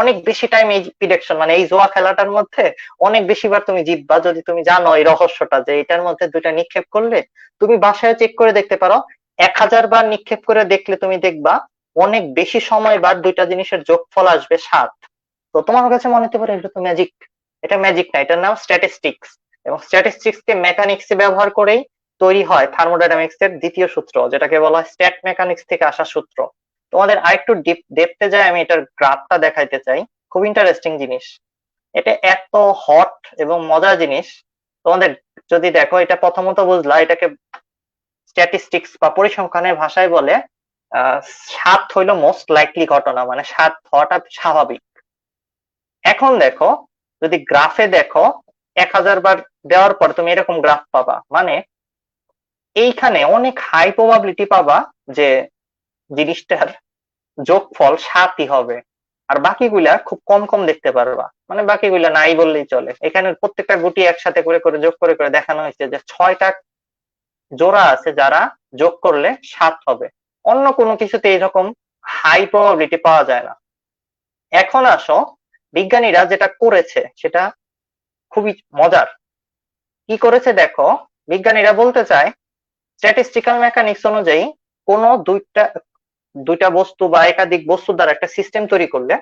অনেক বেশি টাইম এই প্রিডিকশন, মানে এই জোয়া খেলাটার মধ্যে অনেক বেশিবার তুমি জিতবা যদি তুমি জানো এই রহস্যটা, যে এটার মধ্যে দুইটা নিক্ষেপ করলে তুমি বাসায় চেক করে দেখতে পারো, 1000 বার নিক্ষেপ করে দেখলে তুমি দেখবা অনেক বেশি সময় বার দুইটা জিনিসের যোগফল আসবে 7। তো তোমার কাছে মনে হতে পারে এটা তো ম্যাজিক, এটা ম্যাজিক না, এটার নাম স্ট্যাটিস্টিক্স। এবং স্ট্যাটিস্টিক্স কে মেকানিক্স ব্যবহার করেই তৈরি হয় থার্মোডাইনামিক্স এর দ্বিতীয় সূত্র, যেটাকে বলা হয় স্ট্যাট মেকানিক্স থেকে আসা সূত্র। তোমাদের আরেকটু ডেপথে যায় আমি এটার গ্রাফটা দেখাইতে চাই, খুব ইন্টারেস্টিং জিনিস। এটা এত হট এবং মজার জিনিস। তোমাদের যদি দেখো, এটা প্রথমত বুঝলা এটাকে স্ট্যাটিস্টিক্স বা পরিসংখ্যানের ভাষায় বলে 7 হইলো মোস্ট লাইকলি ঘটনা, মানে 7 হওয়াটা স্বাভাবিক। এখন দেখো, যদি গ্রাফে দেখো, 1000 বার দেওয়ার পর তুমি এরকম গ্রাফ পাবা, মানে এইখানে অনেক হাই প্রবাবিলিটি পাবা যে জিনিসটার যোগফল 7ই হবে, আর বাকিগুলা খুব কম কম দেখতে পারবা, মানে বাকিগুলা নাই বললেই চলে। এখানে প্রত্যেকটা গুটি একসাথে করে করে যোগ করে করে দেখানো হয়েছে যে 6টা জোড়া আছে যারা যোগ করলে 7 হবে। অন্য কোনো কিছুতে এরকম হাই প্রবাবিলিটি পাওয়া যায় না। এখন আসো, বিজ্ঞানীরা যেটা করেছে সেটা খুবই মজার। কি করেছে দেখো, বিজ্ঞানীরা বলতে চায় স্ট্যাটিস্টিক্যাল মেকানিক্স অনুযায়ী কোনো দুইটা দুইটা বস্তু বা একাধিক বস্তু দ্বারা একটা সিস্টেম তৈরি করলে,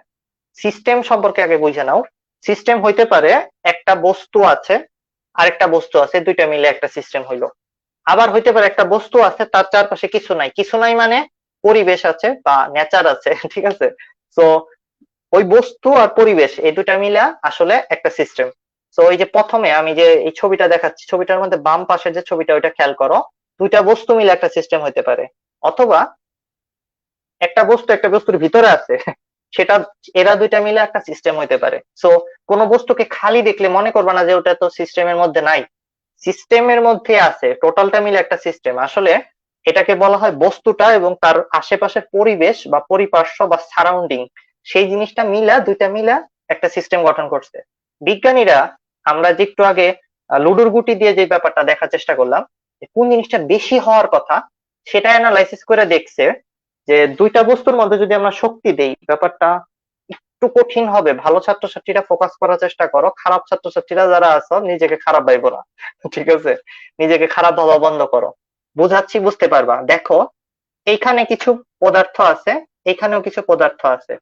সিস্টেম সম্পর্কে আগে বুঝে নাও। সিস্টেম হইতে পারে একটা বস্তু আছে, আরেকটা বস্তু আছে, দুইটা মিলে একটা সিস্টেম হইলো। আবার হইতে পারে একটা বস্তু আছে, তার চারপাশে কিছু নাই, কিছু নাই মানে পরিবেশ আছে বা নেচার আছে ঠিক আছে। তো ওই বস্তু আর পরিবেশ এই দুটা মিলা আসলে একটা সিস্টেম। তো ওই যে প্রথমে আমি যে এই ছবিটা দেখাচ্ছি, ছবিটার মধ্যে বাম পাশের যে ছবিটা ওইটা খেয়াল করো, দুইটা বস্তু মিলে একটা সিস্টেম হইতে পারে, অথবা একটা বস্তু একটা বস্তুর ভিতরে আছে সেটা, এরা দুইটা মিলে একটা সিস্টেম হইতে পারে। সো কোনো বস্তুকে খালি দেখলে মনে করবা না যে ওটা তো সিস্টেমের মধ্যে নাই, সিস্টেমের মধ্যে আছে, টোটালটা মিলে একটা সিস্টেম। আসলে এটাকে বলা হয় বস্তুটা এবং তার আশেপাশের পরিবেশ বা পরিপার্শ্ব বা সারাউন্ডিং, সেই জিনিসটা মিলা, দুইটা মিলা একটা সিস্টেম গঠন করছে। বিজ্ঞানীরা, আমরা যে একটু আগে লুডুর গুটি দিয়ে যে ব্যাপারটা দেখার চেষ্টা করলাম, যে কোন জিনিসটা বেশি হওয়ার কথা, সেটা অ্যানালাইসিস করে দেখছে যে দুইটা বস্তুর মধ্যে যদি আমরা শক্তি দেই, ব্যাপারটা একটু কঠিন হবে। ভালো ছাত্রছাত্রীরা ফোকাস করার চেষ্টা করো, খারাপ ছাত্রছাত্রীরা যারা আছো নিজেকে খারাপ ভাইবো না ঠিক আছে, নিজেকে খারাপ ভাবা বন্ধ করো। বুঝাচ্ছি, বুঝতে পারবা। দেখো, এইখানে কিছু পদার্থ আছে, এইখানেও কিছু পদার্থ আছে,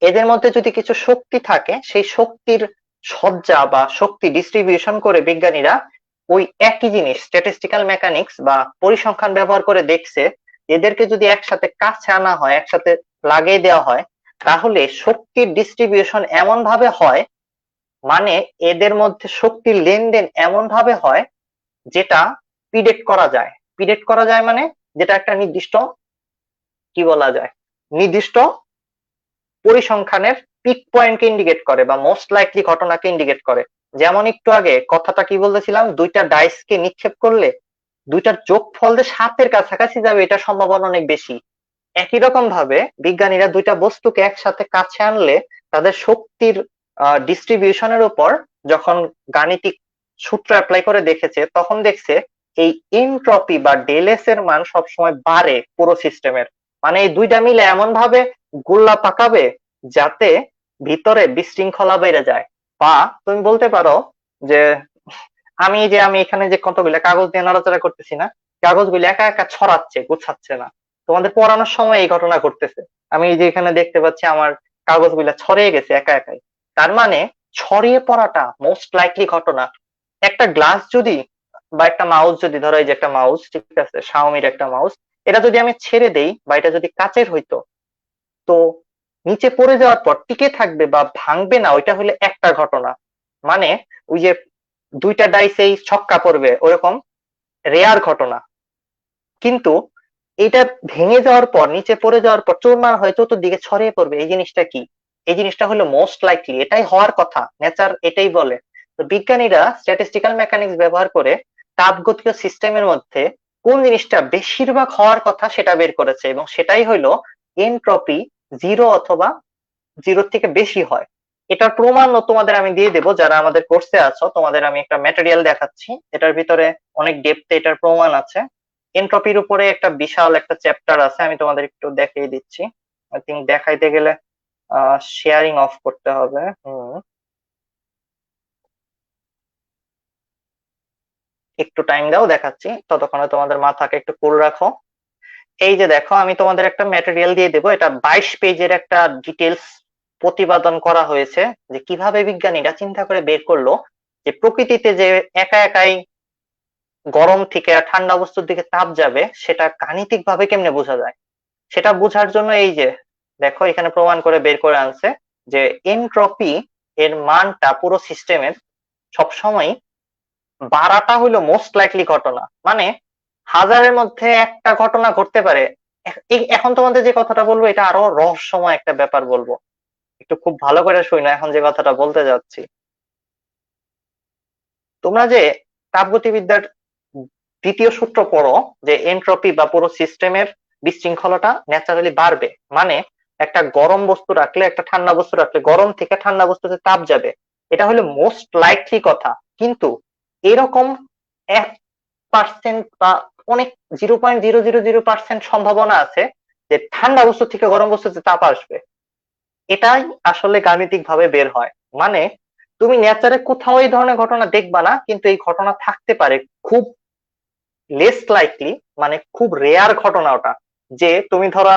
এদের মধ্যে যদি কিছু শক্তি থাকে, সেই শক্তির সজ্জা বা শক্তি ডিস্ট্রিবিউশন করে বিজ্ঞানীরা ওই একই জিনিস স্ট্যাটিস্টিক্যাল মেকানিক্স বা পরিসংখ্যান ব্যবহার করে দেখছে, এদেরকে যদি একসাথে কাছে আনা হয়, একসাথে লাগিয়ে দেওয়া হয়, তাহলে শক্তির ডিস্ট্রিবিউশন এমন ভাবে হয়, মানে এদের মধ্যে শক্তির লেনদেন এমন ভাবে হয় যেটা প্রিডিক্ট করা যায়। প্রিডিক্ট করা যায় মানে যেটা একটা নির্দিষ্ট, কি বলা যায়, নির্দিষ্ট পরিসংখ্যানের পিক পয়েন্টকে ইন্ডিকেট করে বা মোস্ট লাইকলি ঘটনাকে ইন্ডিকেট করে। যেমন একটু আগে কথাটা কি বলতেছিলাম, দুইটা ডাইস কে নিক্ষেপ করলে দুইটার যোগফল যে 7-এর কাছাকাছি যাবে, এটা সম্ভাবনা অনেক বেশি। একই রকম ভাবে বিজ্ঞানীরা দুইটা বস্তুকে একসাথে কাছে আনলে তাদের শক্তির ডিস্ট্রিবিউশনের উপর যখন গাণিতিক সূত্র অ্যাপ্লাই করে দেখেছে, তখন দেখছে এই এনট্রপি বা ডেলএস এর মান সবসময় বাড়ে পুরো সিস্টেমের। মানে এই দুইটা মিলে এমন ভাবে গোল্লা পাকাবে যাতে ভিতরে বিশৃঙ্খলা বেড়ে যায়। বা তুমি বলতে পারো যে আমি এখানে যে কতগুলো কাগজ দিয়ে নড়াচড়া করতেছি না, কাগজগুলো একা একা ছড়াচ্ছে, গুছাচ্ছে না। তোমাদের পড়ানোর সময় এই ঘটনা ঘটতেছে। আমি এই যে এখানে দেখতে পাচ্ছি আমার কাগজগুলো ছড়িয়ে গেছে একা একাই। তার মানে ছড়িয়ে পড়াটা মোস্ট লাইকলি ঘটনা। একটা গ্লাস যদি বা একটা মাউস যদি, ধরো এই যে একটা মাউস, ঠিক আছে, শাওমির একটা মাউস, এটা যদি আমি ছেড়ে দেই বা এটা যদি কাচের হইতো, তো নিচে পড়ে যাওয়ার পর টিকে থাকবে বা ভাঙবে না, ওইটা হলে একটা ঘটনা। মানে ওই যে দুইটা ডাইসেই ছক্কা পড়বে, ওরকম রেয়ার ঘটনা। কিন্তু এটা ভেঙে যাওয়ার পর, নিচে পড়ে যাওয়ার পর চুরমার হয়ে চতুর্দিকে ছড়িয়ে পড়বে, এই জিনিসটা কি? এই জিনিসটা হলো মোস্ট লাইকলি, এটাই হওয়ার কথা, নেচার এটাই বলে। তো বিজ্ঞানীরা স্ট্যাটিস্টিক্যাল মেকানিক্স ব্যবহার করে তাপগতীয় সিস্টেমের মধ্যে কোন জিনিসটা বেশিরভাগ হওয়ার কথা সেটা বের করেছে, এবং সেটাই হলো এনট্রপি 0 অথবা 0 থেকে বেশি হয়। এটার প্রমাণও তোমাদের আমি দিয়ে দেবো, যারা আমাদের কোর্সে আছো তোমাদের আমি একটা ম্যাটেরিয়াল দেখাচ্ছি, এটার ভিতরে অনেক ডেপথে এটার প্রমাণ আছে। এনট্রপির উপরে একটা বিশাল একটা চ্যাপ্টার আছে, আমি তোমাদের একটু দেখিয়ে দিচ্ছি। আই থিঙ্ক দেখাইতে গেলে শেয়ারিং অফ করতে হবে। একটু টাইম দাও, দেখাচ্ছি, ততক্ষণে তোমাদের মাথাকে একটু কুল রাখো। এই যে দেখো, আমি তোমাদের একটা ম্যাটেরিয়াল দিয়ে দেবো, এটা 22 পেজের একটা ডিটেলস প্রতিপাদন করা হয়েছে যে কিভাবে বিজ্ঞানীরা চিন্তা করে বের করলো যে প্রকৃতিতে যে একা একাই গরম থেকে আর ঠান্ডা বস্তুর দিকে তাপ যাবে, সেটা গাণিতিক ভাবে কেমনে বোঝা যায়। সেটা বোঝার জন্য এই যে দেখো, এখানে প্রমাণ করে বের করে আনছে যে এনট্রপি এর মানটা পুরো সিস্টেমের সবসময় বাড়াটা হইলো মোস্ট লাইকলি ঘটনা। মানে হাজারের মধ্যে একটা ঘটনা ঘটতে পারে। এখন তোমাদের যে কথাটা বলবো এটা আরো রহস্যময় একটা ব্যাপার বলবো, একটু খুব ভালো করে শুনো এখন যে কথাটা বলতে যাচ্ছি। তোমরা যে তাপগতিবিদ্যার দ্বিতীয় সূত্র পড়ো যে এনট্রপি বা পুরো সিস্টেমের বিশৃঙ্খলাটা ন্যাচারালি বাড়বে। মানে একটা গরম বস্তু রাখলে, একটা ঠান্ডা বস্তু রাখলে গরম থেকে ঠান্ডা বস্তুতে তাপ যাবে, এটা হলো মোস্ট লাইকলি কথা। কিন্তু এরকম 1% বা অনেক 0.000% সম্ভাবনা আছে যে ঠান্ডা বস্তু থেকে গরম বস্তুতে তাপ আসবে। এটাই আসলে গাণিতিক ভাবে বের হয়। মানে তুমি নেচারে কোথাও এই ধরনের ঘটনা দেখবা না, কিন্তু এই ঘটনা থাকতে পারে, খুব লেস লাইকলি, মানে খুব রেয়ার ঘটনা ওটা। যে তুমি ধরা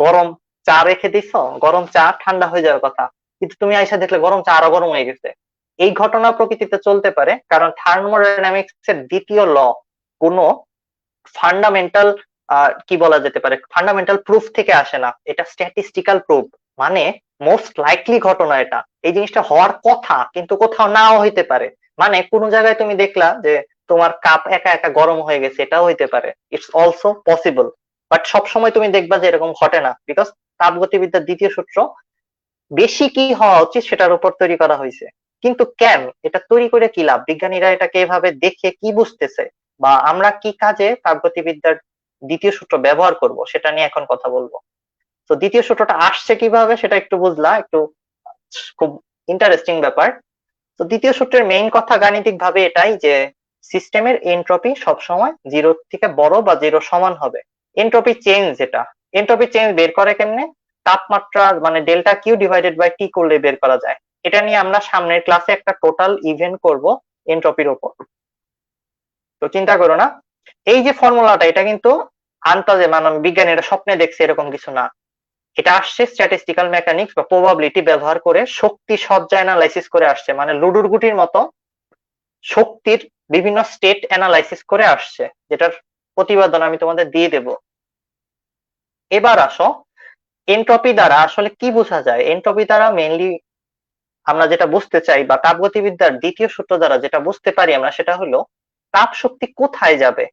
গরম চা রেখে দিছ, গরম চা ঠান্ডা হয়ে যাওয়ার কথা, কিন্তু তুমি আইসা দেখলে গরম চা আরো গরম হয়ে গেছে। এই ঘটনা প্রকৃতিতে চলতে পারে, কারণ থার্মোডাইনামিক্স এর দ্বিতীয় ল কোনো ফান্ডামেন্টাল কি বলা যেতে পারে, ফান্ডামেন্টাল প্রুফ থেকে আসে না, এটা স্ট্যাটিস্টিক্যাল প্রুফ। মানে মোস্ট লাইকলি ঘটনা এটা, এই জিনিসটা হওয়ার কথা কিন্তু কোথাও নাও হইতে পারে। মানে কোন জায়গায় তুমি দেখলা যে তোমার কাপ একা একা গরম হয়ে গেছে, এটাও হইতে পারে, ইটস অলসো পসিবল। বাট সবসময় তুমি দেখবা যে এরকম ঘটে না, বিকজ তাপগতিবিদ্যার দ্বিতীয় সূত্র বেশি কি হওয়া উচিত সেটার উপর তৈরি করা হয়েছে। কিন্তু কেন এটা তৈরি করে কি লাভ, বিজ্ঞানীরা এটাকে এভাবে দেখে কি বুঝতেছে, বা আমরা কি কাজে তাপগতিবিদ্যার দ্বিতীয় সূত্র ব্যবহার করব, সেটা নিয়ে এখন কথা বলবো। তো দ্বিতীয় সূত্রটা আসছে কিভাবে সেটা একটু বুঝলা, একটু খুব ইন্টারেস্টিং ব্যাপার। তো দ্বিতীয় সূত্রের মেইন কথা গাণিতিক ভাবে এটাই যে সিস্টেমের এনট্রপি সবসময় জিরো থেকে বড় বা জিরো সমান হবে। এনট্রপি চেঞ্জ, যেটা এনট্রপি চেঞ্জ বের করে কেমনে, তাপমাত্রা মানে ডেল্টা কিউ ডিভাইডেড বাই টি করলে বের করা যায়। এটা নিয়ে আমরা সামনের ক্লাসে একটা টোটাল ইভেন্ট করব এনট্রপির উপর। তো চিন্তা করো না, এই যে ফর্মুলাটা এটা কিন্তু আন্তাজে, মানে বিজ্ঞানীরা স্বপ্নে দেখছে এরকম কিছু না। এটা আসছে স্ট্যাটিস্টিক্যাল মেকানিক্স বা প্রবাবিলিটি ব্যবহার করে, শক্তি সজ্জা অ্যানালাইসিস করে আসছে, মানে লুডুর গুটির মতো শক্তির বিভিন্ন স্টেট অ্যানালাইসিস করে আসছে, যেটার প্রতিবেদন আমি তোমাদের দিয়ে দেব। এবার আসো, এনট্রপি দ্বারা আসলে কি বোঝা যায়। এনট্রপি দ্বারা মেইনলি আমরা যেটা বুঝতে চাই, বা তাপগতিবিদ্যার দ্বিতীয় সূত্র দ্বারা যেটা বুঝতে পারি আমরা, সেটা হলো তাপ শক্তি কোথায় যাবে,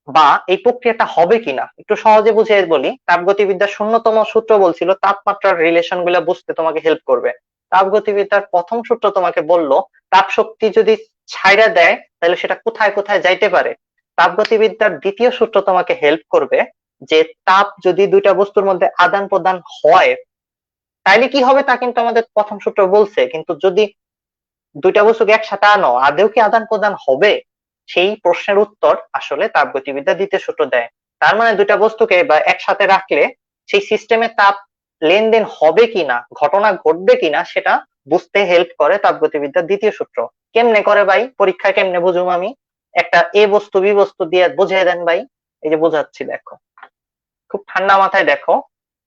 বা এই প্রক্রিয়াটা হবে কিনা। একটু সহজে বুঝিয়ে বলি, তাপগতিবিদ্যার শূন্যতম সূত্র বলছিল তাপমাত্রার রিলেশন গুলা বুঝতে তোমাকে হেল্প করবে। তাপগতিবিদ্যার প্রথম সূত্র তোমাকে বলল তাপ শক্তি যদি ছাইড়া দেয় তাহলে সেটা কোথায় কোথায় যাইতে পারে। তাপগতিবিদ্যার দ্বিতীয় সূত্র তোমাকে হেল্প করবে যে তাপ যদি দুইটা বস্তুর মধ্যে আদান প্রদান হয় তাইলে কি হবে, তা কিন্তু আমাদের প্রথম সূত্র বলছে। কিন্তু যদি দুইটা বস্তুকে একসাথে আনো, আদৌ কি আদান প্রদান হবে, সেই প্রশ্নের উত্তর আসলে তাপগতিবিদ্যা দ্বিতীয় সূত্র দেয়। তার মানে দুইটা বস্তুকে বা একসাথে রাখলে সেই সিস্টেমে তাপ লেনদেন হবে কিনা, ঘটনা ঘটবে কিনা, সেটা বুঝতে হেল্প করে তাপগতিবিদ্যার দ্বিতীয় সূত্র। কেমনে করে ভাই, পরীক্ষায় কেমনে বুঝুম আমি, একটা এ বস্তু বি বস্তু দিয়ে বুঝিয়ে দেন ভাই। এই যে বোঝাচ্ছি, দেখো খুব ঠান্ডা মাথায় দেখো,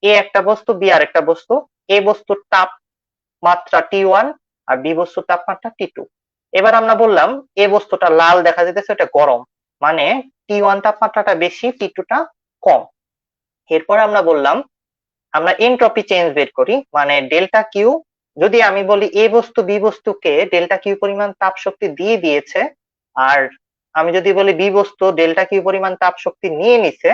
এ একটা বস্তু, বি আর একটা বস্তু। এ বস্তুর তাপমাত্রা T1 আর বি বস্তুর তাপমাত্রা T2। এবার আমরা বললাম এ বস্তুটা লাল দেখা যেতেছে, এটা গরম, মানে T1 তাপমাত্রাটা বেশি, T2 টা কম। এরপর আমরা বললাম আমরা এনট্রপি চেঞ্জ বের করি, মানে ডেল্টা কিউ। যদি আমি বলি এ বস্তু বি বস্তুকে ডেল্টা কিউ পরিমাণ তাপ শক্তি দিয়ে দিয়েছে, আর আমি যদি বলি বি বস্তু ডেল্টা কিউ পরিমাণ তাপ শক্তি নিয়ে নিছে,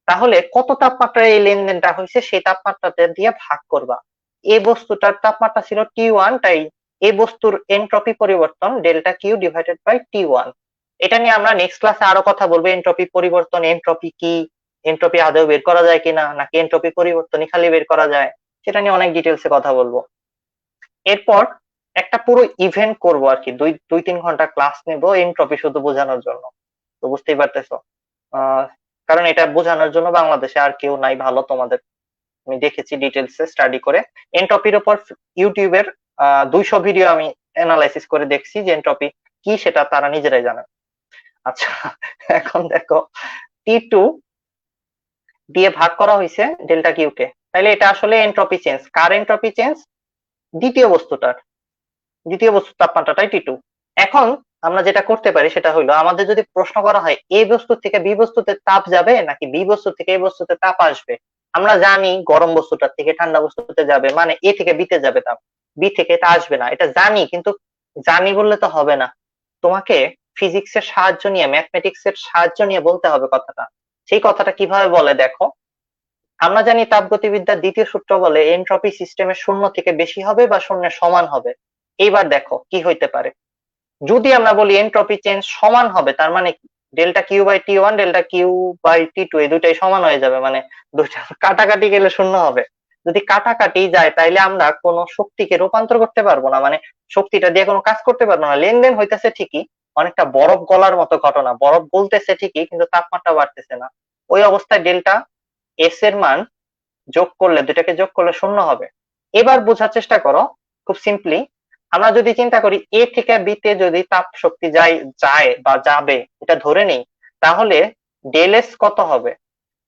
তাহলে কত তাপমাত্রায় এই লেনদেনটা হয়েছে সেই তাপমাত্রাটা দিয়ে ভাগ করবা। এ বস্তুটার তাপমাত্রা ছিল T1, তাই এ বস্তুর এনট্রপি পরিবর্তন delta Q divided by T1। এটা নিয়ে আমরা নেক্সট ক্লাসে আরো কথা বলবো, এনট্রপি পরিবর্তন, এনট্রপি কি, এনট্রপি আদৌ বের করা যায় কিনা, নাকি এনট্রপি পরিবর্তনই খালি বের করা যায়, সেটা নিয়ে অনেক ডিটেলসে কথা বলবো। এরপর একটা পুরো ইভেন্ট করব আর কি, দুই দুই তিন ঘন্টা ক্লাস নেব এনট্রপি শুধু বোঝানোর জন্য। তো বুঝতেই পারতেছো, আহ কারণ এটা বোঝানোর জন্য বাংলাদেশে আর কেউ নাই ভালো, তোমাদের আমি দেখেছি ডিটেলসে স্টাডি করে। এনট্রপির উপর ইউটিউবের 200 ভিডিও আমি অ্যানালাইসিস করে দেখছি যে এনট্রপি কি সেটা তারা নিজেরাই জানে। আচ্ছা, এখন দেখো T2 দিয়ে ভাগ করা হয়েছে ডেল্টা কিউ কে, তাইলে এটা আসলে এনট্রপি চেঞ্জ। কার এনট্রপি চেঞ্জ? দ্বিতীয় বস্তুটার, দ্বিতীয় বস্তুর তাপমাত্রাটাই T2। এখন আমরা যেটা করতে পারি সেটা হলো, আমাদের যদি প্রশ্ন করা হয় এ বস্তু থেকে বি বস্তুতে তাপ যাবে নাকি বি বস্তু থেকে এ বস্তুতে তাপ আসবে, আমরা জানি গরম বস্তুটার থেকে ঠান্ডা বস্তুতে যাবে, মানে এ থেকে বি তে যাবে তাপ, বি থেকে এটা আসবে না, এটা জানি। কিন্তু জানি বললে তো হবে না, তোমাকে ফিজিক্স এর সাহায্য নিয়ে, ম্যাথমেটিক্স এর সাহায্য নিয়ে বলতে হবে কথাটা। সেই কথাটা কিভাবে বলে দেখো, আমরা জানি তাপগতিবিদ্যার দ্বিতীয় সূত্র বলে এনট্রপি সিস্টেমের শূন্য থেকে বেশি হবে বা শূন্যের সমান হবে। এইবার দেখো কি হইতে পারে, যদি আমরা বলি এনট্রপি চেঞ্জ সমান হবে, তার মানে delta Q by T one delta Q by T two এই দুটাই সমান হয়ে যাবে, মানে দুটা কাটাকাটি গেলে শূন্য হবে। যদি কাটাকাটি যায় তাইলে আমরা কোনো শক্তিকে রূপান্তর করতে পারবো না, মানে শক্তিটা দিয়ে কোনো কাজ করতে পারবো না। লেনদেন হইতেছে ঠিকই, অনেকটা বরফ গলার মতো ঘটনা, বরফ গলতেছে ঠিকই কিন্তু তাপমাত্রা বাড়তেছে না। ওই অবস্থায় ডেল্টা এস এর মান যোগ করলে, দুটাকে যোগ করলে শূন্য হবে। এবার বোঝার চেষ্টা করো, খুব সিম্পলি আমরা যদি চিন্তা করি এ থেকে বি তে যদি তাপ শক্তি যায় বা যাবে এটা ধরে নেই, তাহলে ডেল এস কত হবে?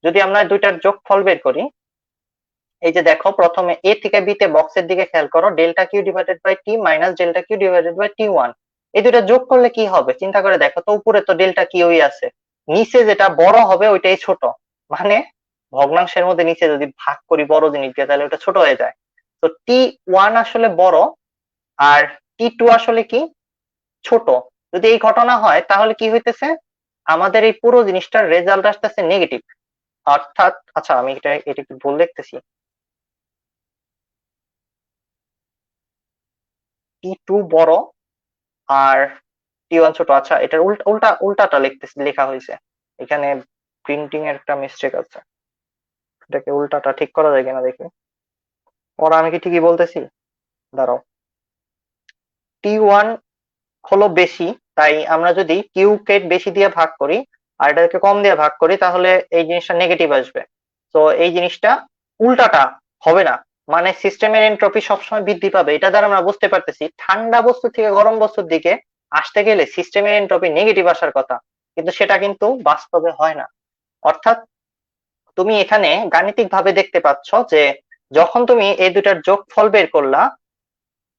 যদি আমরা দুইটার যোগফল বের করি, এই যে দেখো প্রথমে এ থেকে বি তে বক্সের দিকে খেয়াল করো, delta Q divided by T minus delta Q divided by T one, এই দুটা যোগ করলে কি হবে চিন্তা করে দেখো তো। উপরে তো ডেল্টা কিউই আছে, নিচে যেটা বড় হবে ওইটাই ছোট, মানে ভগ্নাংশের মধ্যে নিচে যদি ভাগ করি বড় জিনিস দিয়ে তাহলে ওটা ছোট হয়ে যায়। তো টি ওয়ান আসলে বড় আর টি টু আসলে কি ছোট। যদি এই ঘটনা হয় তাহলে কি হইতেছে, আমাদের এই পুরো জিনিসটার রেজাল্ট আসতেছে নেগেটিভ। অর্থাৎ আচ্ছা আমি এটা একটু ভুল দেখতেছি, টি টু বড় আর টি ওয়ান ছোট। আচ্ছা এটার উল্টাটা লেখা হয়েছে এখানে, প্রিন্টিং এর একটা মিস্টেক আছে, এটাকে উল্টাটা ঠিক করা যায় কিনা দেখি। ওরা আমি কি ঠিকই বলতেছি? দাঁড়াও, টি ওয়ান হলো বেশি, তাই আমরা যদি কিউ কে বেশি দিয়ে ভাগ করি আর এটাকে কম দিয়ে ভাগ করি তাহলে এই জিনিসটা নেগেটিভ আসবে। তো এই জিনিসটা উল্টাটা হবে না, মানে সিস্টেমের এনট্রপি সবসময় বৃদ্ধি পাবে। এটা দ্বারা আমরা বুঝতে পারতেছি ঠান্ডা বস্তু থেকে গরম বস্তুর দিকে আসতে গেলে সিস্টেমের এনট্রপি নেগেটিভ আসার কথা, কিন্তু সেটা কিন্তু বাস্তবে হয় না। অর্থাৎ তুমি এখানে গাণিতিক ভাবে দেখতে পাচ্ছ যে যখন তুমি এই দুটার যোগফল বের করলা,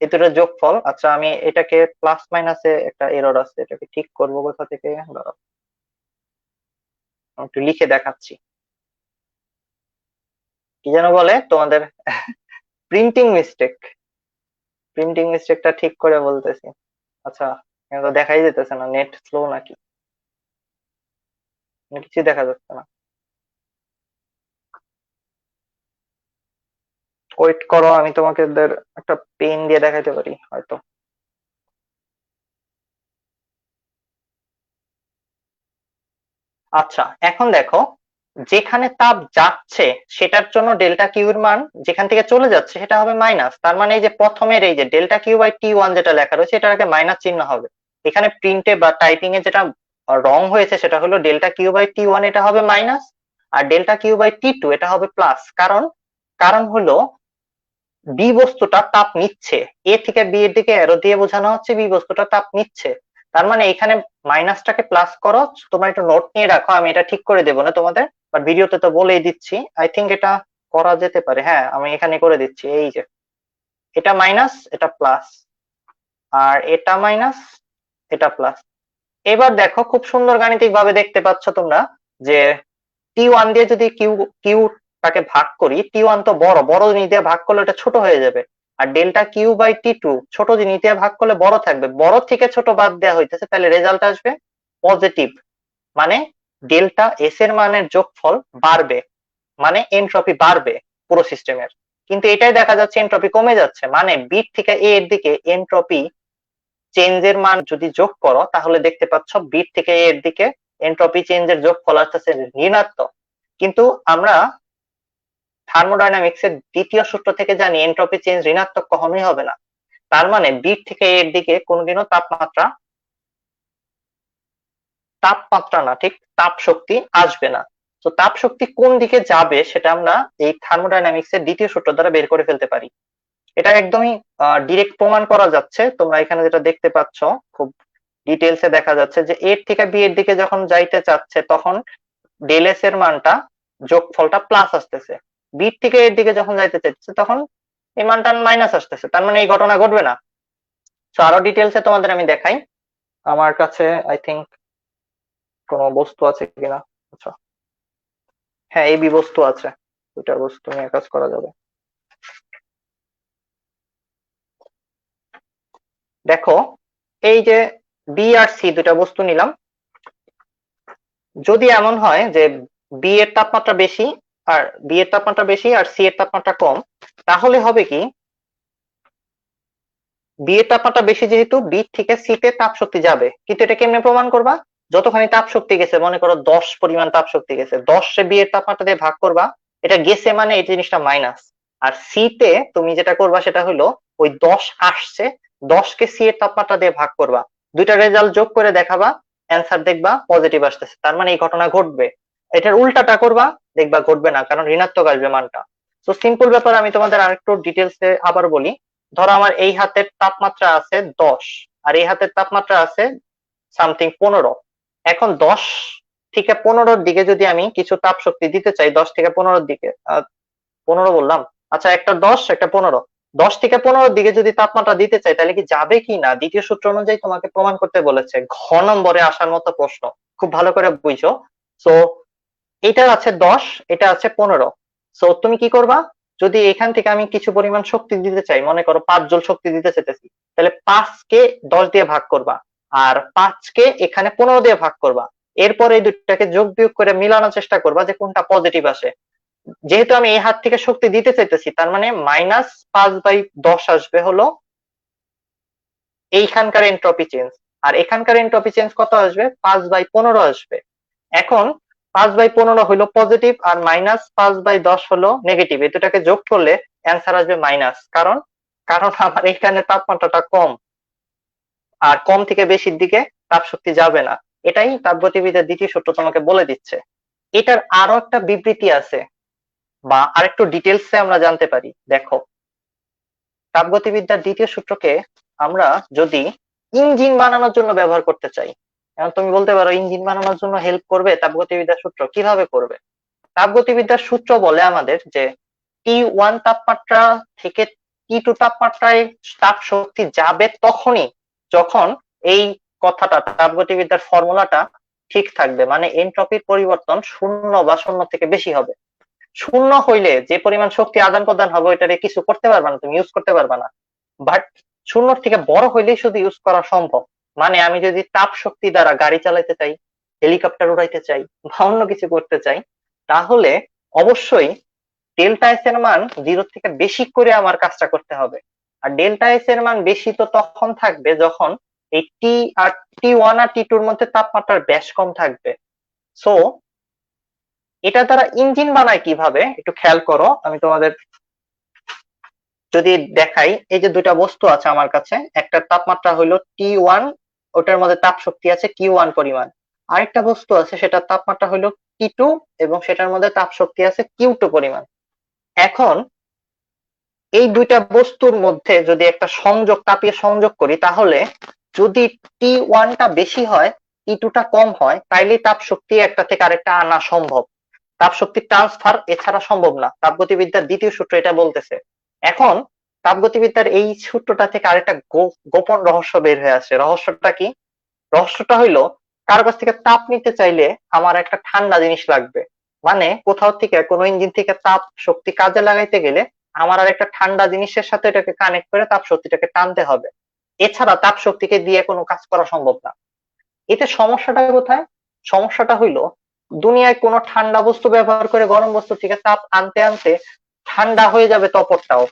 এই দুটার যোগফল, আচ্ছা আমি এটাকে প্লাস মাইনাসে একটা এরর আছে, এটাকে ঠিক করবো কোথা থেকে, দাঁড়াও আমি একটু লিখে দেখাচ্ছি। কি যেন বলে তোমাদের প্রিন্টিং মিস্টেক, প্রিন্টিং মিস্টেকটা ঠিক করে বলতেছি। আচ্ছা এখানে তো দেখাই যেতেছে না, নেট স্লো নাকি, কিছুই দেখা যাচ্ছে না। ওয়েট করো, আমি তোমাকে একটা পেন দিয়ে দেখাইতে পারি হয়তো। আচ্ছা এখন দেখো, যেখানে তাপ যাচ্ছে সেটার জন্য ডেল্টা কিউ এর মান যেখান থেকে চলে যাচ্ছে সেটা হবে মাইনাস, তার মানে এই যে প্রথমের এই যে delta Q by T one যেটা লেখা রয়েছে এটার আগে মাইনাস চিহ্ন হবে। এখানে প্রিন্টে বা টাইপিং এ যেটা রং হয়েছে সেটা হলো delta Q by T one এটা হবে মাইনাস, আর delta Q by T two এটা হবে প্লাস। কারণ কারণ হলো বি বস্তুটা তাপ নিচ্ছে, এ থেকে বি এর দিকে অ্যারো দিয়ে বোঝানো হচ্ছে বি বস্তুটা তাপ নিচ্ছে। তার মানে এখানে মাইনাসটাকে প্লাস করো, তোমরা একটু নোট নিয়ে রাখো, আমি এটা ঠিক করে দেবো না তোমাদের, বাট ভিডিওতে তো বলেই দিচ্ছি। আই থিঙ্ক এটা করা যেতে পারে, হ্যাঁ আমি এখানে করে দিচ্ছি। এই যে এটা মাইনাস এটা প্লাস, আর এটা মাইনাস এটা প্লাস। এবার দেখো খুব সুন্দর গাণিতিক ভাবে দেখতে পাচ্ছ তোমরা যে টি ওয়ান দিয়ে যদি কিউ টাকে ভাগ করি, টি ওয়ান তো বড়, বড় জিনিস দিয়ে ভাগ করলে এটা ছোট হয়ে যাবে। আর delta Q by T two ছোট জিনিস দিয়ে ভাগ করলে বড় থাকবে, বড় থেকে ছোট বাদ দেওয়া হইতেছে, তাহলে রেজাল্ট আসবে পজিটিভ। মানে ডেল্টা এস এর মানের যোগফল বাড়বে, মানে এনট্রপি বাড়বে পুরো সিস্টেমের। কিন্তু এটাই দেখা যাচ্ছে এনট্রপি কমে যাচ্ছে, মানে বি থেকে এ এর দিকে এনট্রপি চেঞ্জের মান যদি যোগ করো তাহলে দেখতে পাচ্ছ বি থেকে এ এর দিকে এনট্রপি চেঞ্জের যোগফল আসতেছে ঋণাত্মক। কিন্তু আমরা থার্মোডাইনামিক্স এর দ্বিতীয় সূত্র থেকে জানি এনট্রপি চেঞ্জ ঋণাত্মক কখনোই হবে না। তার মানে বি থেকে এর দিকে কোনোদিনও তাপমাত্রা না, ঠিক তাপ শক্তি আসবে না। তো তাপ শক্তি কোন দিকে যাবে সেটা আমরা এই থার্মোডাইনামিক্স এর দ্বিতীয় সূত্র দ্বারা বের করে ফেলতে পারি। এটা একদমই ডিরেক্ট প্রমাণ করা যাচ্ছে, তোমরা এখানে যেটা দেখতে পাচ্ছ খুব ডিটেলসে দেখা যাচ্ছে যে এর থেকে বি এর দিকে যখন যাইতে চাচ্ছে তখন ডেল এস এর মানটা যোগফলটা প্লাস আসতেছে, বি থেকে এর দিকে যখন যাইতে চাচ্ছে তখন এই মানটা মাইনাস আসতেছে, তার মানে এই ঘটনা ঘটবে না। তো আরো ডিটেলসে তোমাদের আমি দেখাই, আমার কাছে আই থিঙ্ক কোনো বস্তু আছে কিনা। আচ্ছা হ্যাঁ এই বি বস্তু আছে, দুটা বস্তু নিয়ে কাজ করা যাবে। দেখো এই যে বি আর সি দুটা বস্তু নিলাম, যদি এমন হয় যে বি এর তাপমাত্রা বেশি আর সি এর তাপমাত্রা কম, তাহলে হবে কি বি এর তাপমাত্রা বেশি যেহেতু বি থেকে সি তে তাপ শক্তি যাবে, কিন্তু এটা কেমনে প্রমাণ করবা? যতখানি তাপ শক্তি গেছে, মনে করো 10 পরিমাণ তাপ শক্তি গেছে, 10 রে বি এর তাপমাত্রা দিয়ে ভাগ করবা, এটা গেছে মানে এই জিনিসটা মাইনাস। আর সি তে তুমি যেটা করবা সেটা হলো ওই 10 আসছে, 10 কে সি এর তাপমাত্রা দিয়ে ভাগ করবা, দুইটা রেজাল্ট যোগ করে দেখাবা, অ্যান্সার দেখবা পজিটিভ আসতেছে, তার মানে এই ঘটনা ঘটবে। এটার উল্টাটা করবা, দেখবা ঘটবে না, কারণ ঋণাত্মক আসবে মানটা। তো সিম্পল ব্যাপার, আমি তোমাদের আরেকটু ডিটেলসে আবার বলি। ধরো আমার এই হাতের তাপমাত্রা আছে 10, আর এই হাতের তাপমাত্রা আছে সামথিং 15। এখন 10 থেকে 15-র দিকে যদি আমি কিছু তাপ শক্তি দিতে চাই, 10 থেকে 15-র দিকে, 15 বললাম, আচ্ছা একটা 10 একটা 15, 10 থেকে 15-র দিকে যদি তাপমাত্রা দিতে চাই তাহলে কি যাবে কি না, দ্বিতীয় সূত্র অনুযায়ী তোমাকে প্রমাণ করতে বলেছে। ঘ নম্বরে আসার মতো প্রশ্ন, খুব ভালো করে বুঝো। সো এটা আছে 10, এটা আছে 15। সো তুমি কি করবা, যদি এখান থেকে আমি কিছু পরিমাণ শক্তি দিতে চাই, মনে করো 5 জুল শক্তি দিতে চাইতেছি, তাহলে 5 কে 10 দিয়ে ভাগ করবা, আর 5 কে এখানে 15 দিয়ে ভাগ করবা। এরপর এই দুটাকে যোগ বিয়োগ করে মিলানোর চেষ্টা করবা যে কোনটা পজিটিভ আসে। যেহেতু আমি এই হাত থেকে শক্তি দিতে চাইতেছি, তার মানে -5/10 আসবে হলো এইখানকার এনট্রপি চেঞ্জ। আর এখানকার এনট্রপি চেঞ্জ কত আসবে? 5/15 আসবে। এখন 5/15 হলো পজিটিভ, আর -5/10 হলো নেগেটিভ, এই দুটাকে যোগ করলে অ্যান্সার আসবে মাইনাস। কারণ কারণ আমার এখানে তাপমাত্রাটা কম, আর কম থেকে বেশির দিকে তাপ শক্তি যাবে না। এটাই তাপগতিবিদ্যার দ্বিতীয় সূত্র তোমাকে বলে দিচ্ছে। এটার আরো একটা বিবৃতি আছে, বা আরেকটু ডিটেলসে আমরা জানতে পারি। দেখো, তাপগতিবিদ্যার দ্বিতীয় সূত্রকে আমরা যদি ইঞ্জিন বানানোর জন্য ব্যবহার করতে চাই, এখন তুমি বলতে পারো ইঞ্জিন বানানোর জন্য হেল্প করবে তাপগতিবিদ্যার সূত্র? কিভাবে করবে? তাপগতিবিদ্যার সূত্র বলে আমাদের যে T1 তাপমাত্রা থেকে T2 তাপমাত্রায় তাপ শক্তি যাবে তখনই যখন এই কথাটা, তাপগতিবিদ্যার ফর্মুলাটা ঠিক থাকবে, মানে এনট্রপির পরিবর্তন শূন্য বা শূন্য থেকে বেশি হবে। শূন্য হইলে যে পরিমাণ শক্তি আদান প্রদান হবে ওইটারে কিছু করতে পারবা না, তুমি ইউজ করতে পারবা না। বাট শূন্যর থেকে বড় হইলেই শুধু ইউজ করা সম্ভব। মানে আমি যদি তাপ শক্তি দ্বারা গাড়ি চালাতে চাই, হেলিকপ্টার উড়াইতে চাই, বা অন্য কিছু করতে চাই, তাহলে অবশ্যই ডেল্টা এস এর মান 0 থেকে বেশি করে আমার কাজটা করতে হবে। আর ডেল্টা এস এর মান বেশি তো তখন থাকবে যখন এই T1 আর T2-র মধ্যে তাপমাত্রার ব্যাস কম থাকবে। সো এটা দ্বারা ইঞ্জিন বানায় কিভাবে একটু খেয়াল করো, আমি তোমাদের যদি দেখাই। এই যে দুইটা বস্তু আছে আমার কাছে, একটা তাপমাত্রা হইলো T1, ওটার মধ্যে তাপ শক্তি আছে Q1 পরিমাণ। আরেকটা বস্তু আছে, সেটার তাপমাত্রা হইলো T2, এবং সেটার মধ্যে তাপ শক্তি আছে Q2 পরিমাণ। এখন এই দুইটা বস্তুর মধ্যে যদি একটা সংযোগ, তাপীয় সংযোগ করি, তাহলে যদি T1টা বেশি হয় T2টা কম হয়, তাইলে তাপ শক্তি একটা থেকে আরেকটা আনা সম্ভব। তাপ শক্তি ট্রান্সফার এছাড়া সম্ভব না, তাপগতিবিদ্যার দ্বিতীয় সূত্র এটা বলতেছে। এখন তাপগতিবিদ্যার এই সূত্রটা থেকে আরেকটা গোপন রহস্য বের হয়ে আসে। রহস্যটা কি? রহস্যটা হইলো, কারো কাছ থেকে তাপ নিতে চাইলে আমার একটা ঠান্ডা জিনিস লাগবে। মানে কোথাও থেকে, কোনো ইঞ্জিন থেকে তাপ শক্তি কাজে লাগাইতে গেলে আমার আর একটা ঠান্ডা জিনিসের সাথে এটাকে কানেক্ট করে তাপ শক্তিটাকে টানতে হবে। এছাড়া তাপ শক্তিকে দিয়ে কোনো কাজ করা সম্ভব না। এতে সমস্যাটা কোথায়? সমস্যাটা হইলো, দুনিয়ায় কোনো ঠান্ডা বস্তু ব্যবহার করে গরম বস্তু থেকে তাপ আনতে আনতে ঠান্ডা হয়ে যাবে তপরটাও।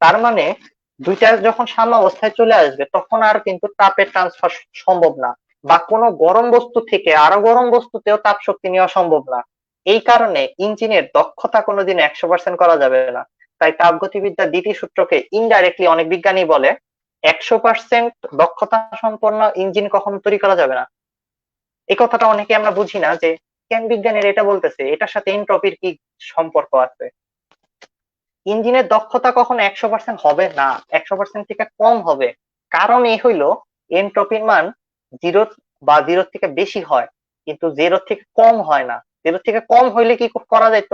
তার মানে দুইটা যখন সাম্যাবস্থায় চলে আসবে তখন আর কিন্তু তাপের ট্রান্সফার সম্ভব না, বা কোনো গরম বস্তু থেকে আরো গরম বস্তুতেও তাপ শক্তি নেওয়া সম্ভব না। এই কারণে ইঞ্জিনের দক্ষতা কোনোদিন 100% করা যাবে না। তাই তাপগতিবিদ্যার দ্বিতীয় সূত্রকে ইনডাইরেক্টলি অনেক বিজ্ঞানী বলে 100% দক্ষতা সম্পন্ন ইঞ্জিন কখনো তৈরি করা যাবে না। এই কথাটা অনেকে আমরা বুঝি না, যে কেন বিজ্ঞানীরা এটা বলতেছে, এটার সাথে এনট্রপির কি সম্পর্ক আছে। ইঞ্জিনের দক্ষতা কখনো 100% হবে না, 100% থেকে কম হবে। কারণ এই হইলো, এনট্রপির মান 0 বা 0 থেকে বেশি হয়, কিন্তু 0 থেকে কম হয় না। 0 থেকে কম হইলে কি করা যেত?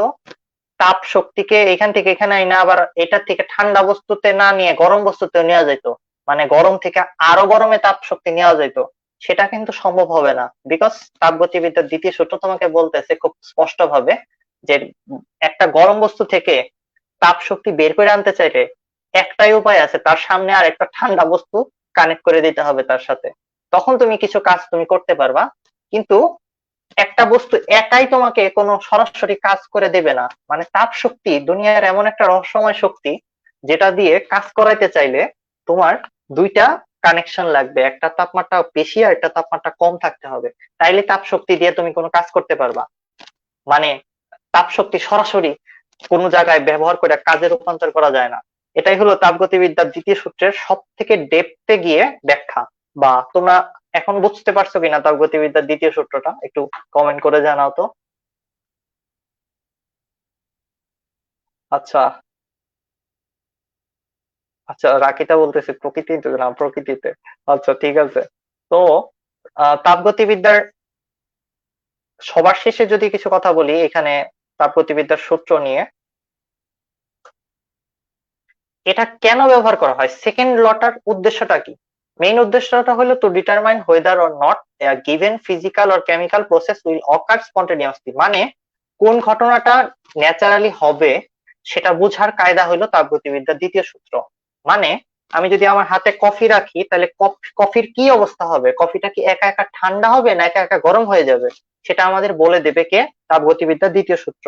তাপ শক্তিকে এখান থেকে এখানে আইনা আবার এটার থেকে ঠান্ডা বস্তুতে না নিয়ে গরম বস্তুতে নেওয়া যেত, মানে গরম থেকে আরো গরমে তাপ শক্তি নেওয়া যেত। সেটা কিন্তু সম্ভব হবে না, বিকজ তাপগতিবিদ্যার দ্বিতীয় সূত্র তোমাকে বলতেছে খুব স্পষ্ট ভাবে যে একটা গরম বস্তু থেকে তাপ শক্তি বের করে আনতে চাইলে একটাই উপায় আছে, তার সামনে আর একটা ঠান্ডা বস্তু কানেক্ট করে দিতে হবে তার সাথে, তখন তুমি কিছু কাজ তুমি করতে পারবা। কিন্তু একটা বস্তু একাই তোমাকে কোনো সরাসরি কাজ করে দেবে না। মানে তাপ শক্তি দুনিয়ার এমন একটা রহস্যময় শক্তি, যেটা দিয়ে কাজ করাইতে চাইলে তোমার দুইটা কানেকশন লাগবে, একটা তাপমাত্রা বেশি আর একটা তাপমাত্রা কম থাকতে হবে, তাইলে তাপ শক্তি দিয়ে তুমি কোনো কাজ করতে পারবা। মানে তাপ শক্তি সরাসরি কোনো জায়গায় ব্যবহার করে কাজে রূপান্তর করা যায় না। এটাই হলো তাপগতিবিদ্যার দ্বিতীয় সূত্রের সব থেকে ডেপথে গিয়ে ব্যাখ্যা। বা তোমরা এখন বুঝতে পারছো কিনা তাপগতিবিদ্যার দ্বিতীয় সূত্রটা, একটু কমেন্ট করে জানাও তো। আচ্ছা, আচ্ছা, রাকিটা বলতেছে প্রকৃতিতে না প্রকৃতিতে। আচ্ছা, ঠিক আছে। তো তাপগতিবিদ্যার সবার শেষে যদি কিছু কথা বলি এখানে তাপগতিবিদ্যার সূত্র নিয়ে, এটা কেন ব্যবহার করা হয়, সেকেন্ড লটার উদ্দেশ্যটা কি? মেইন উদ্দেশ্যটা হলো to determine whether or not a given physical or chemical process will ochre spontaneously, মানে কোন ঘটনাটা ন্যাচারালি হবে সেটা বোঝার কায়দা হলো তাপগতিবিদ্যার দ্বিতীয় সূত্র। মানে আমি যদি আমার হাতে কফি রাখি তাহলে কফির কি অবস্থা হবে, কফিটা কি একা একা ঠান্ডা হবে না একা একা গরম হয়ে যাবে, সেটা আমাদের বলে দেবে কে? তাপগতিবিদ্যার দ্বিতীয় সূত্র।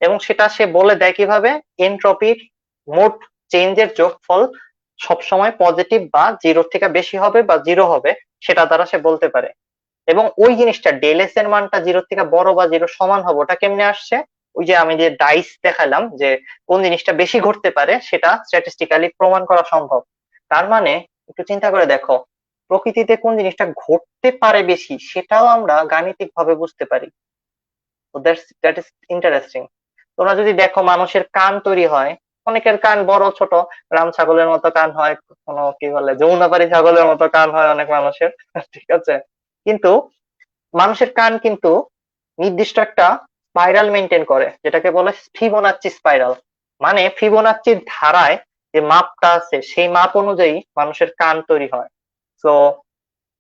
এবং সেটা সে বলে দেয় কিভাবে? এনট্রপির মোট চেঞ্জের যোগফল সবসময় পজিটিভ বা জিরোর থেকে বেশি হবে বা জিরো হবে, সেটা দ্বারা সে বলতে পারে। এবং ওই জিনিসটা ডেল এস এর মানটা জিরোর থেকে বড় বা জিরো সমান হবে, ওটা কেমনে আসছে? ওই যে আমি যে ডাইস দেখালাম যে কোন জিনিসটা বেশি ঘটতে পারে সেটা স্ট্যাটিস্টিক্যালি প্রমাণ করা সম্ভব। তার মানে একটু চিন্তা করে দেখো, প্রকৃতিতে কোন জিনিসটা ঘটতে পারে বেশি সেটাও আমরা গাণিতিক ভাবে বুঝতে পারি। তো দ্যাট ইজ ইন্টারেস্টিং। তোমরা যদি দেখো মানুষের কান তৈরি হয়, অনেকের কান বড় ছোট, রাম ছাগলের মতো কান হয়, কোনো কি বলে যমুনাপাড়ি ছাগলের মতো কান হয় অনেক মানুষের ঠিক আছে। কিন্তু মানুষের কান কিন্তু নির্দিষ্ট একটা স্পাইরাল মেনটেন করে, যেটাকে বলে ফিবোনাচ্চি স্পাইরাল। মানে ফিবোনাচ্চির ধারায় যে মাপটা আছে সেই মাপ অনুযায়ী মানুষের কান তৈরি হয়। তো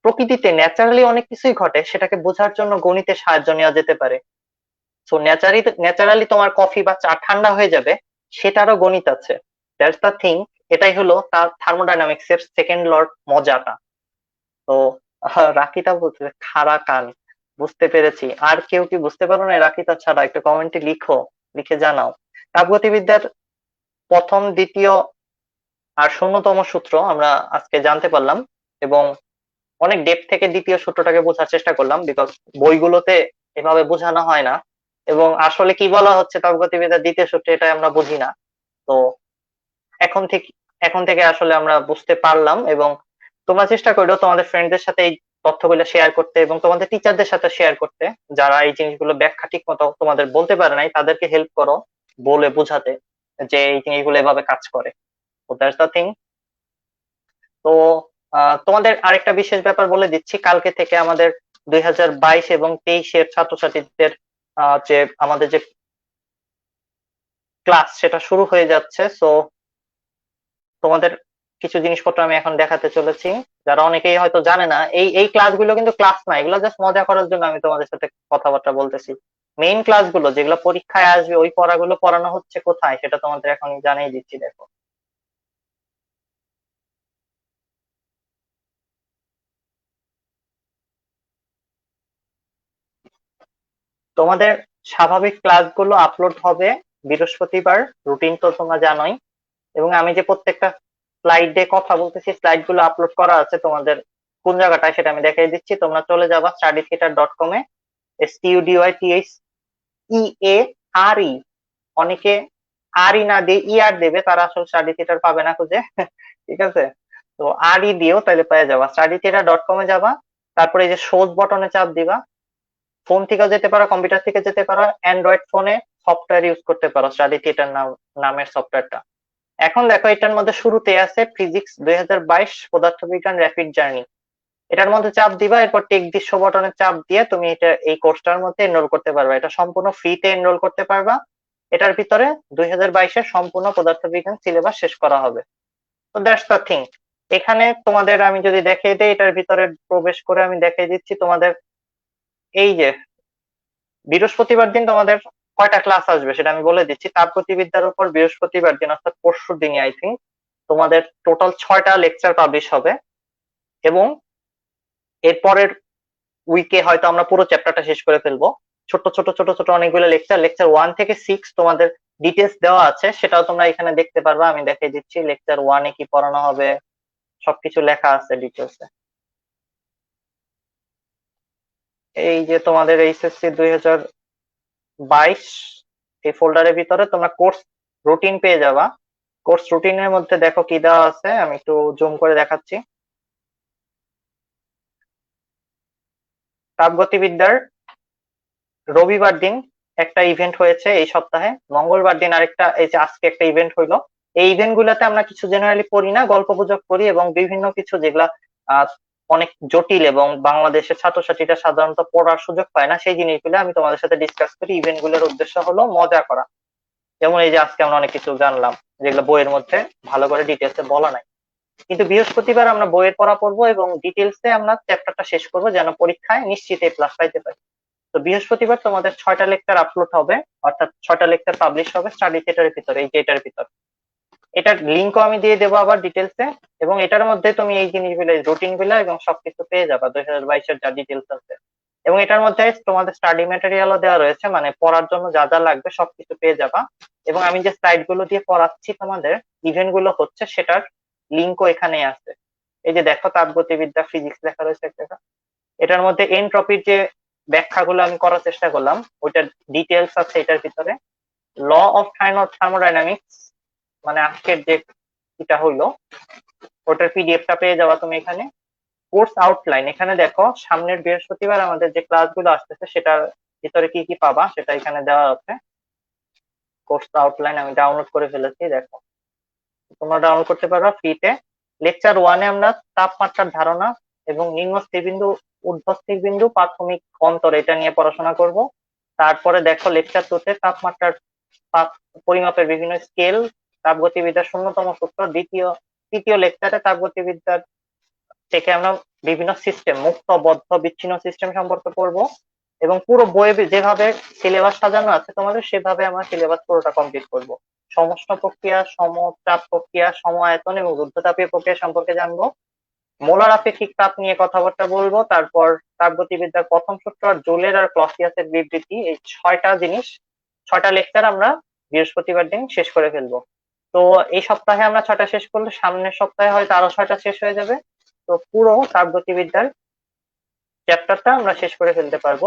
প্রকৃতিতে ন্যাচারালি অনেক কিছুই ঘটে, সেটাকে বোঝার জন্য গণিতের সাহায্য নেওয়া যেতে পারে। সো ন্যাচারালি তোমার কফি বা চা ঠান্ডা হয়ে যাবে, সেটারও গণিত আছে। That's the thing. এটাই হলো তার থার্মোডাইনামিক্স এর সেকেন্ড লর মজাটা। তো রাকিটা বলছে খাড়া কান, বুঝতে পেরেছি। আর কেউ কি বুঝতে পারো না রাকিতা ছাড়া? একটু কমেন্টে লিখো, লিখে জানাও। তাপগতিবিদ্যার প্রথম, দ্বিতীয় আর শূন্যতম সূত্র আমরা আজকে জানতে পারলাম, এবং অনেক ডেপ থেকে দ্বিতীয় সূত্রটাকে বোঝার চেষ্টা করলাম, বিকজ বইগুলোতে এভাবে বোঝানো হয় না। এবং আসলে কি বলা হচ্ছে তাপগতিবিদ্যার দ্বিতীয় সূত্রে এটা আমরা বুঝি না। তো এখন থেকে এখন থেকে আসলে আমরা বুঝতে পারলাম। এবং তোমরা চেষ্টা করো তোমাদের ফ্রেন্ডদের সাথে এই তথ্যগুলো শেয়ার করতে এবং তোমাদের টিচারদের সাথে শেয়ার করতে, যারা এই জিনিসগুলো ব্যাখ্যা ঠিক মতো তোমাদের বলতে পারে নাই, তাদেরকে হেল্প করো বলে বোঝাতে যে এই জিনিসগুলো এভাবে কাজ করে। তো দ্যাটস দ্য থিং। তো তোমাদের আরেকটা বিশেষ ব্যাপার বলে দিচ্ছি, কালকে থেকে আমাদের 2022 এবং 23-এর ছাত্রছাত্রীদের যে আমাদের যে ক্লাস সেটা শুরু হয়ে যাচ্ছে। সো তোমাদের কিছু জিনিসপত্র আমি এখন দেখাতে চলেছি, যারা অনেকেই হয়তো জানে না। এই এই ক্লাসগুলো কিন্তু ক্লাস না, এগুলো জাস্ট মজা করার জন্য আমি তোমাদের সাথে কথাবার্তা বলতেছি। মেইন ক্লাসগুলো যেগুলো পরীক্ষায় আসবে ওই পড়াগুলো পড়ানো হচ্ছে কোথায় সেটা তোমাদের এখন জানিয়ে দিচ্ছি, দেখো। তোমাদের স্বাভাবিক ক্লাসগুলো আপলোড হবে বৃহস্পতিবার, রুটিন তো তোমরা জানোই। এবং আমি যে প্রত্যেকটা স্লাইডে কথা বলতেছি স্লাইড গুলো আপলোড করা আছে তোমাদের কোন জায়গাটায় সেটা আমি দেখিয়ে দিচ্ছি। তোমরা চলে যাবা studytheater.com-এ, STUDYTHEARE। অনেকে আরই না দিয়ে ইয়ার দেবে, তারা আসলে স্টাডি থিয়েটার পাবে না খুঁজে ঠিক আছে। তো আরই দিও তাহলে পেয়ে যাবা। studytheater.com-এ যাবা, তারপরে এই যে শোজ বটনে চাপ দিবা। ফোন থেকেও যেতে পারো, কম্পিউটার থেকে যেতে পারো, অ্যান্ড্রয়েড ফোনে সফটওয়্যার ইউজ করতে পারো স্টাডি থিয়েটার নামের সফটওয়্যারটা। এখন দেখো এটার মধ্যে শুরুতে আছে ফিজিক্স 2022 পদার্থবিজ্ঞান র্যাপিড জার্নি। এটার মধ্যে চাপ দিবা, এরপর টেক দৃশ্য বটনে চাপ দিয়ে তুমি এটা এই কোর্সটার মধ্যে এনরোল করতে পারবা। এটা সম্পূর্ণ ফ্রিতে এনরোল করতে পারবা। এটার ভিতরে 2022-এর সম্পূর্ণ পদার্থবিজ্ঞান সিলেবাস শেষ করা হবে। তো দ্যাটস দ্য থিং। এখানে তোমাদের আমি যদি দেখিয়ে দিই, এটার ভিতরে প্রবেশ করে আমি দেখিয়ে দিচ্ছি তোমাদের এই যে বৃহস্পতিবার দিন তোমাদের কয়টা ক্লাস আসবে সেটা আমি বলে দিচ্ছি। তাপগতিবিদ্যার উপর বৃহস্পতিবার দিন অর্থাৎ পরশু দিনই আই থিঙ্ক তোমাদের টোটাল 6টা লেকচার পাবলিশ হবে। এবং এরপরের উইকে হয়তো আমরা পুরো চ্যাপ্টারটা শেষ করে ফেলবো। ছোট ছোট ছোট ছোট অনেকগুলো লেকচার, লেকচার 1 থেকে 6 তোমাদের ডিটেলস দেওয়া আছে, সেটাও তোমরা এখানে দেখতে পারবা। আমি দেখিয়ে দিচ্ছি লেকচার 1-এ কি পড়ানো হবে, সবকিছু লেখা আছে ডিটেলসে। এই যে তোমাদের এইচএসসি 2022 এই ফোল্ডারের ভিতরে তোমরা কোর্স রুটিন পেয়ে যাবা। কোর্স রুটিনের মধ্যে দেখো কি দেওয়া আছে, আমি একটু জুম করে দেখাচ্ছি। তাপগতিবিদ্যার রবিবার দিন একটা ইভেন্ট হয়েছে এই সপ্তাহে, মঙ্গলবার দিন আরেকটা, এই যে আজকে একটা ইভেন্ট হইলো। এই ইভেন্ট গুলাতে আমরা কিছু জেনারেলি পড়ি না, গল্প গুজব করি এবং বিভিন্ন কিছু যেগুলা অনেক জটিল এবং বাংলাদেশের ছাত্রছাত্রীরা সাধারণত পড়ার সুযোগ পায় না, সেই জিনিসগুলো আমি তোমাদের সাথে ডিসকাস করি। ইভেন্ট গুলোর উদ্দেশ্য হলো মজা করা। যেমন এই যে আজকে আমরা অনেক কিছু জানলাম যেগুলো বইয়ের মধ্যে ভালো করে ডিটেলসে বলা নাই। কিন্তু বৃহস্পতিবার আমরা বইয়ের পড়া পড়বো এবং ডিটেলসে আমরা চ্যাপ্টারটা শেষ করবো, যেন পরীক্ষায় নিশ্চিত এ প্লাস পাইতে পারি। তো বৃহস্পতিবার তোমাদের 6টা লেকচার আপলোড হবে, অর্থাৎ 6টা লেকচার পাবলিশ হবে স্টাডি থিয়েটারের ভিতরে, এই যে এটার ভিতর। এটার লিঙ্কও আমি দিয়ে দেবো আবার ডিটেলসে, এবং এটার মধ্যে তুমি এই জিনিসগুলো, রুটিন গুলা এবং সবকিছু পেয়ে যাবা 2022-এর যা ডিটেলস আছে। এবং এটার মধ্যে তোমাদের স্টাডি ম্যাটেরিয়ালও দেওয়া রয়েছে, মানে পড়ার জন্য যা যা লাগবে সবকিছু পেয়ে যাবা। এবং আমি যে স্লাইড গুলো দিয়ে পড়াচ্ছি তোমাদের, ইভেন্ট গুলো হচ্ছে সেটার লিঙ্কও এখানে আছে। এই যে দেখো তাপগতিবিদ্যা ফিজিক্স লেখা রয়েছে একটা। এটার মধ্যে এনট্রপির যে ব্যাখ্যাগুলো আমি করার চেষ্টা করলাম, ওইটার ডিটেলস আছে এটার ভিতরে। ল অফ থার্মোডাইনামিক্স, মানে আজকের যে এটা হইলো, ওটার পিডিএফটা পেয়ে যাওয়া তুমি এখানে। কোর্স আউটলাইন, এখানে দেখো সামনের বৃহস্পতিবার আমাদের যে ক্লাসগুলো আসতেছে সেটার ভিতরে কি কি পাবা সেটা এখানে দেওয়া আছে। কোর্স আউটলাইন আমি ডাউনলোড করে ফেলেছি, দেখো তোমরা ডাউনলোড করতে পারো ফ্রিতে। লেকচার 1-এ আমরা তাপমাত্রার ধারণা এবং নিম্ন স্থিরবিন্দু ঊর্ধ্ব স্থিরবিন্দু প্রাথমিক অন্তর এটা নিয়ে পড়াশোনা করব। তারপরে দেখো লেকচার 2-তে তাপমাত্রার পরিমাপের বিভিন্ন স্কেল, তাপগতিবিদ্যার শূন্যতম সূত্র। তৃতীয় লেকচারে তাপগতিবিদ্যার থেকে আমরা বিভিন্ন সিস্টেম, মুক্ত বদ্ধ বিচ্ছিন্ন সিস্টেম সম্পর্কে পড়বো। এবং পুরো বইয়ে যেভাবে সিলেবাস সাজানো আছে তোমাদের, সেভাবে আমরা সিলেবাস পুরোটা কমপ্লিট করব। সমষ্ণ প্রক্রিয়া, সমতাপ প্রক্রিয়া, সম আয়তন এবং রুদ্ধতাপীয় প্রক্রিয়া সম্পর্কে জানবো। মোলার আপেক্ষিক তাপ নিয়ে কথাবার্তা বলবো। তারপর তাপগতিবিদ্যার প্রথম সূত্র আর জোলের আর ক্লসিয়াসের বিবৃতি, এই 6টা জিনিস, 6টা লেকচার আমরা বৃহস্পতিবার দিন শেষ করে ফেলবো। তো এই সপ্তাহে আমরা 6টা শেষ করলে সামনের সপ্তাহে হয়তো আরো 6টা শেষ হয়ে যাবে। তো পুরো তাপগতিবিদ্যার চ্যাপ্টারটা আমরা শেষ করে ফেলতে পারবো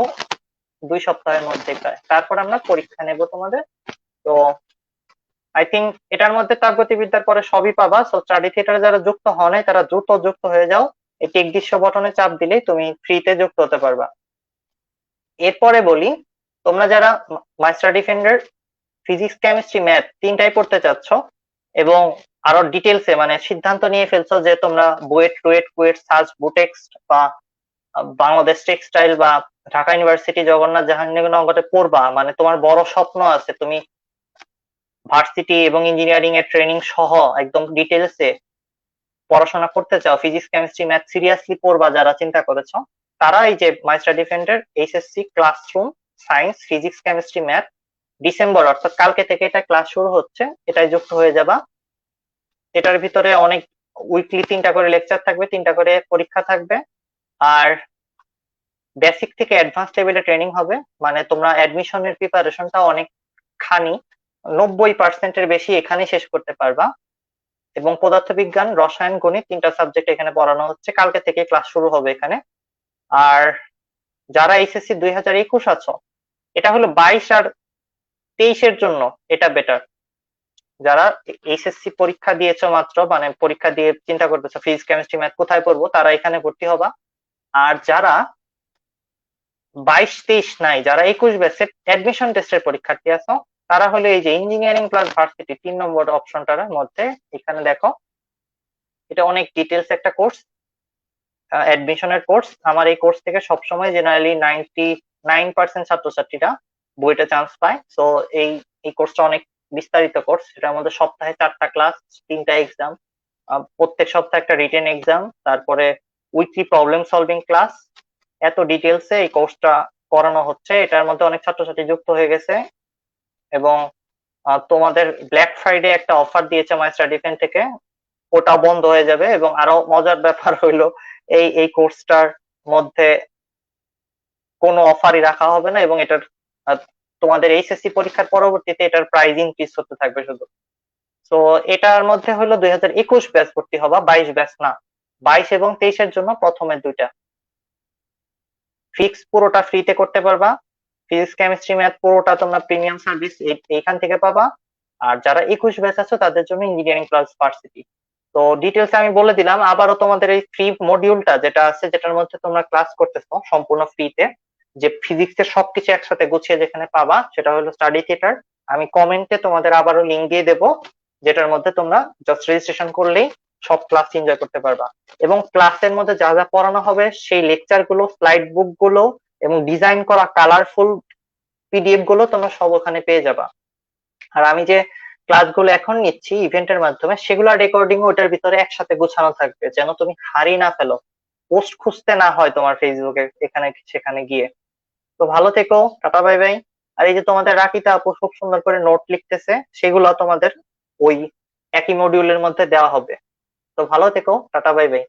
2 সপ্তাহের মধ্যে প্রায়। তারপর আমরা পরীক্ষা নেব তোমাদের। তো আই থিঙ্ক এটার মধ্যে তাপগতিবিদ্যার পরে সবই পাবা। সো স্টাডি থিয়েটারে যারা যুক্ত হও নাই তারা দ্রুত যুক্ত হয়ে যাও। এই টেক দৃশ্য বটনে চাপ দিলেই তুমি ফ্রিতে যুক্ত হতে পারবা। এরপরে বলি, তোমরা যারা master defender physics chemistry math 3টাই পড়তে চাচ্ছ এবং আরো ডিটেলসে মানে সিদ্ধান্ত নিয়ে ফেলছো যে তোমরা বুয়েট রুয়েট কুয়েট সার্চ বুটেক্স বা বাংলাদেশ টেক্সটাইল বা ঢাকা ইউনিভার্সিটি জগন্নাথ জাহাঙ্গীরনগরে পড়বা, মানে তোমার বড় স্বপ্ন আছে, তুমি ভার্সিটি এবং ইঞ্জিনিয়ারিং এর ট্রেনিং সহ একদম ডিটেলসে পড়াশোনা করতে চাও, ফিজিক্স কেমিস্ট্রি ম্যাথ সিরিয়াসলি পড়বা যারা চিন্তা করেছো, তারা এই যে master defender HSC classroom science physics chemistry math December, অর্থাৎ কালকে থেকে এটা ক্লাস শুরু হচ্ছে, এটাই যুক্ত হয়ে যাবা। এটার ভিতরে অনেক উইকলি 3টা করে লেকচার থাকবে, 3টা করে পরীক্ষা থাকবে। আর বেসিক থেকে অ্যাডভান্স লেভেলে ট্রেনিং হবে, মানে তোমরা অ্যাডমিশনের প্রিপারেশনটা অনেকখানি 90%-এর বেশি এখানে শেষ করতে পারবা। এবং পদার্থবিজ্ঞান রসায়ন গণিত 3টা সাবজেক্ট এখানে পড়ানো হচ্ছে, কালকে থেকে ক্লাস শুরু হবে এখানে। আর যারা এইচএসসি 2021 আছো, এটা হলো 22 আর 23-এর জন্য এটা বেটার। যারা এইচএসসি পরীক্ষা দিয়েছো মাত্র, মানে পরীক্ষা দিয়ে চিন্তা করতেছো ফিজিক্স কেমিস্ট্রি ম্যাথ কোথায় পড়বো, তারা এখানে ভর্তি হবা। আর যারা 22-23 নাই, যারা 21 ব্যাচের অ্যাডমিশন টেস্টের পরীক্ষার্থী আছো, তারা হলো এই যে ইঞ্জিনিয়ারিং প্লাস ভার্সিটি 3 নম্বর অপশনটার মধ্যে এখানে দেখো, এটা অনেক ডিটেলস একটা কোর্স, অ্যাডমিশনের কোর্স। আমার এই কোর্স থেকে সবসময় জেনারেলি 99% ছাত্রছাত্রীরা বইটা চান্স পায়। তো এই এই কোর্সটা অনেক বিস্তারিত কোর্স, এটার মধ্যে সপ্তাহে 4টা ক্লাস, 3টা এক্সাম, প্রত্যেক সপ্তাহে একটা রিটেন এক্সাম, তারপরে উইকলি প্রবলেম সলভিং ক্লাস। এত ডিটেলসে এই কোর্সটা করানো হচ্ছে। এটার মধ্যে অনেক ছাত্রছাত্রী যুক্ত হয়ে গেছে। এবং তোমাদের ব্ল্যাক ফ্রাইডে একটা অফার দিয়েছে মাস্টার ডিফেন্স থেকে, ওটা বন্ধ হয়ে যাবে। এবং আরো মজার ব্যাপার হইলো এই কোর্সটার মধ্যে কোনো অফারই রাখা হবে না, এবং এটার তোমাদের এইচএসসি পরীক্ষার পরবর্তীতে এটার প্রাইস ইনক্রিজ হতে থাকবে শুধু। তো এটার মধ্যে হলো 2021 ব্যাচ ভর্তি হবা, 22 ব্যাচ না। 22 এবং 23-এর জন্য প্রথমের দুইটা ফিক্স পুরোটা ফ্রিতে করতে পারবা। ফিজিক্স কেমিস্ট্রি ম্যাথ পুরোটা তোমরা প্রিমিয়াম সার্ভিস এইখান থেকে পাবা। আর যারা 21 ব্যাচ আছো তাদের জন্য ইঞ্জিনিয়ারিং প্লাস ভার্সিটি। তো ডিটেলস আমি বলে দিলাম। আবারও তোমাদের এই ফ্রি মডিউলটা যেটা আছে, যেটার মধ্যে তোমরা ক্লাস করতেছো সম্পূর্ণ ফ্রিতে, যে ফিজিক্সের সবকিছু একসাথে গুছিয়ে যেখানে পাবা, সেটা হলো স্টাডি থিয়েটার। আমি কমেন্টে তোমাদের আবারও লিংক দিয়ে দেবো, যেটার মধ্যে তোমরা জাস্ট রেজিস্ট্রেশন করলেই সব ক্লাস এনজয় করতে পারবা। এবং ক্লাসের মধ্যে যা যা পড়ানো হবে সেই লেকচার গুলো, স্লাইড বুক গুলো এবং ডিজাইন করা কালারফুল পিডিএফ গুলো তোমরা সব ওখানে পেয়ে যাবা। আর আমি যে ক্লাসগুলো এখন নিচ্ছি ইভেন্টের মাধ্যমে, সেগুলোর রেকর্ডিং ওটার ভিতরে একসাথে গোছানো থাকবে, যেন তুমি হারিয়ে না ফেলো, পোস্ট খুঁজতে না হয় তোমার ফেসবুকে এখানে সেখানে গিয়ে। তো ভালো থেকো, টাটা বাই বাই। আর এই যে তোমাদের রাকিতা আপু খুব সুন্দর করে নোট লিখতেছে, সেগুলো তোমাদের ওই একই মডিউলের মধ্যে দেওয়া হবে। তো ভালো থেকো, টাটা বাই বাই।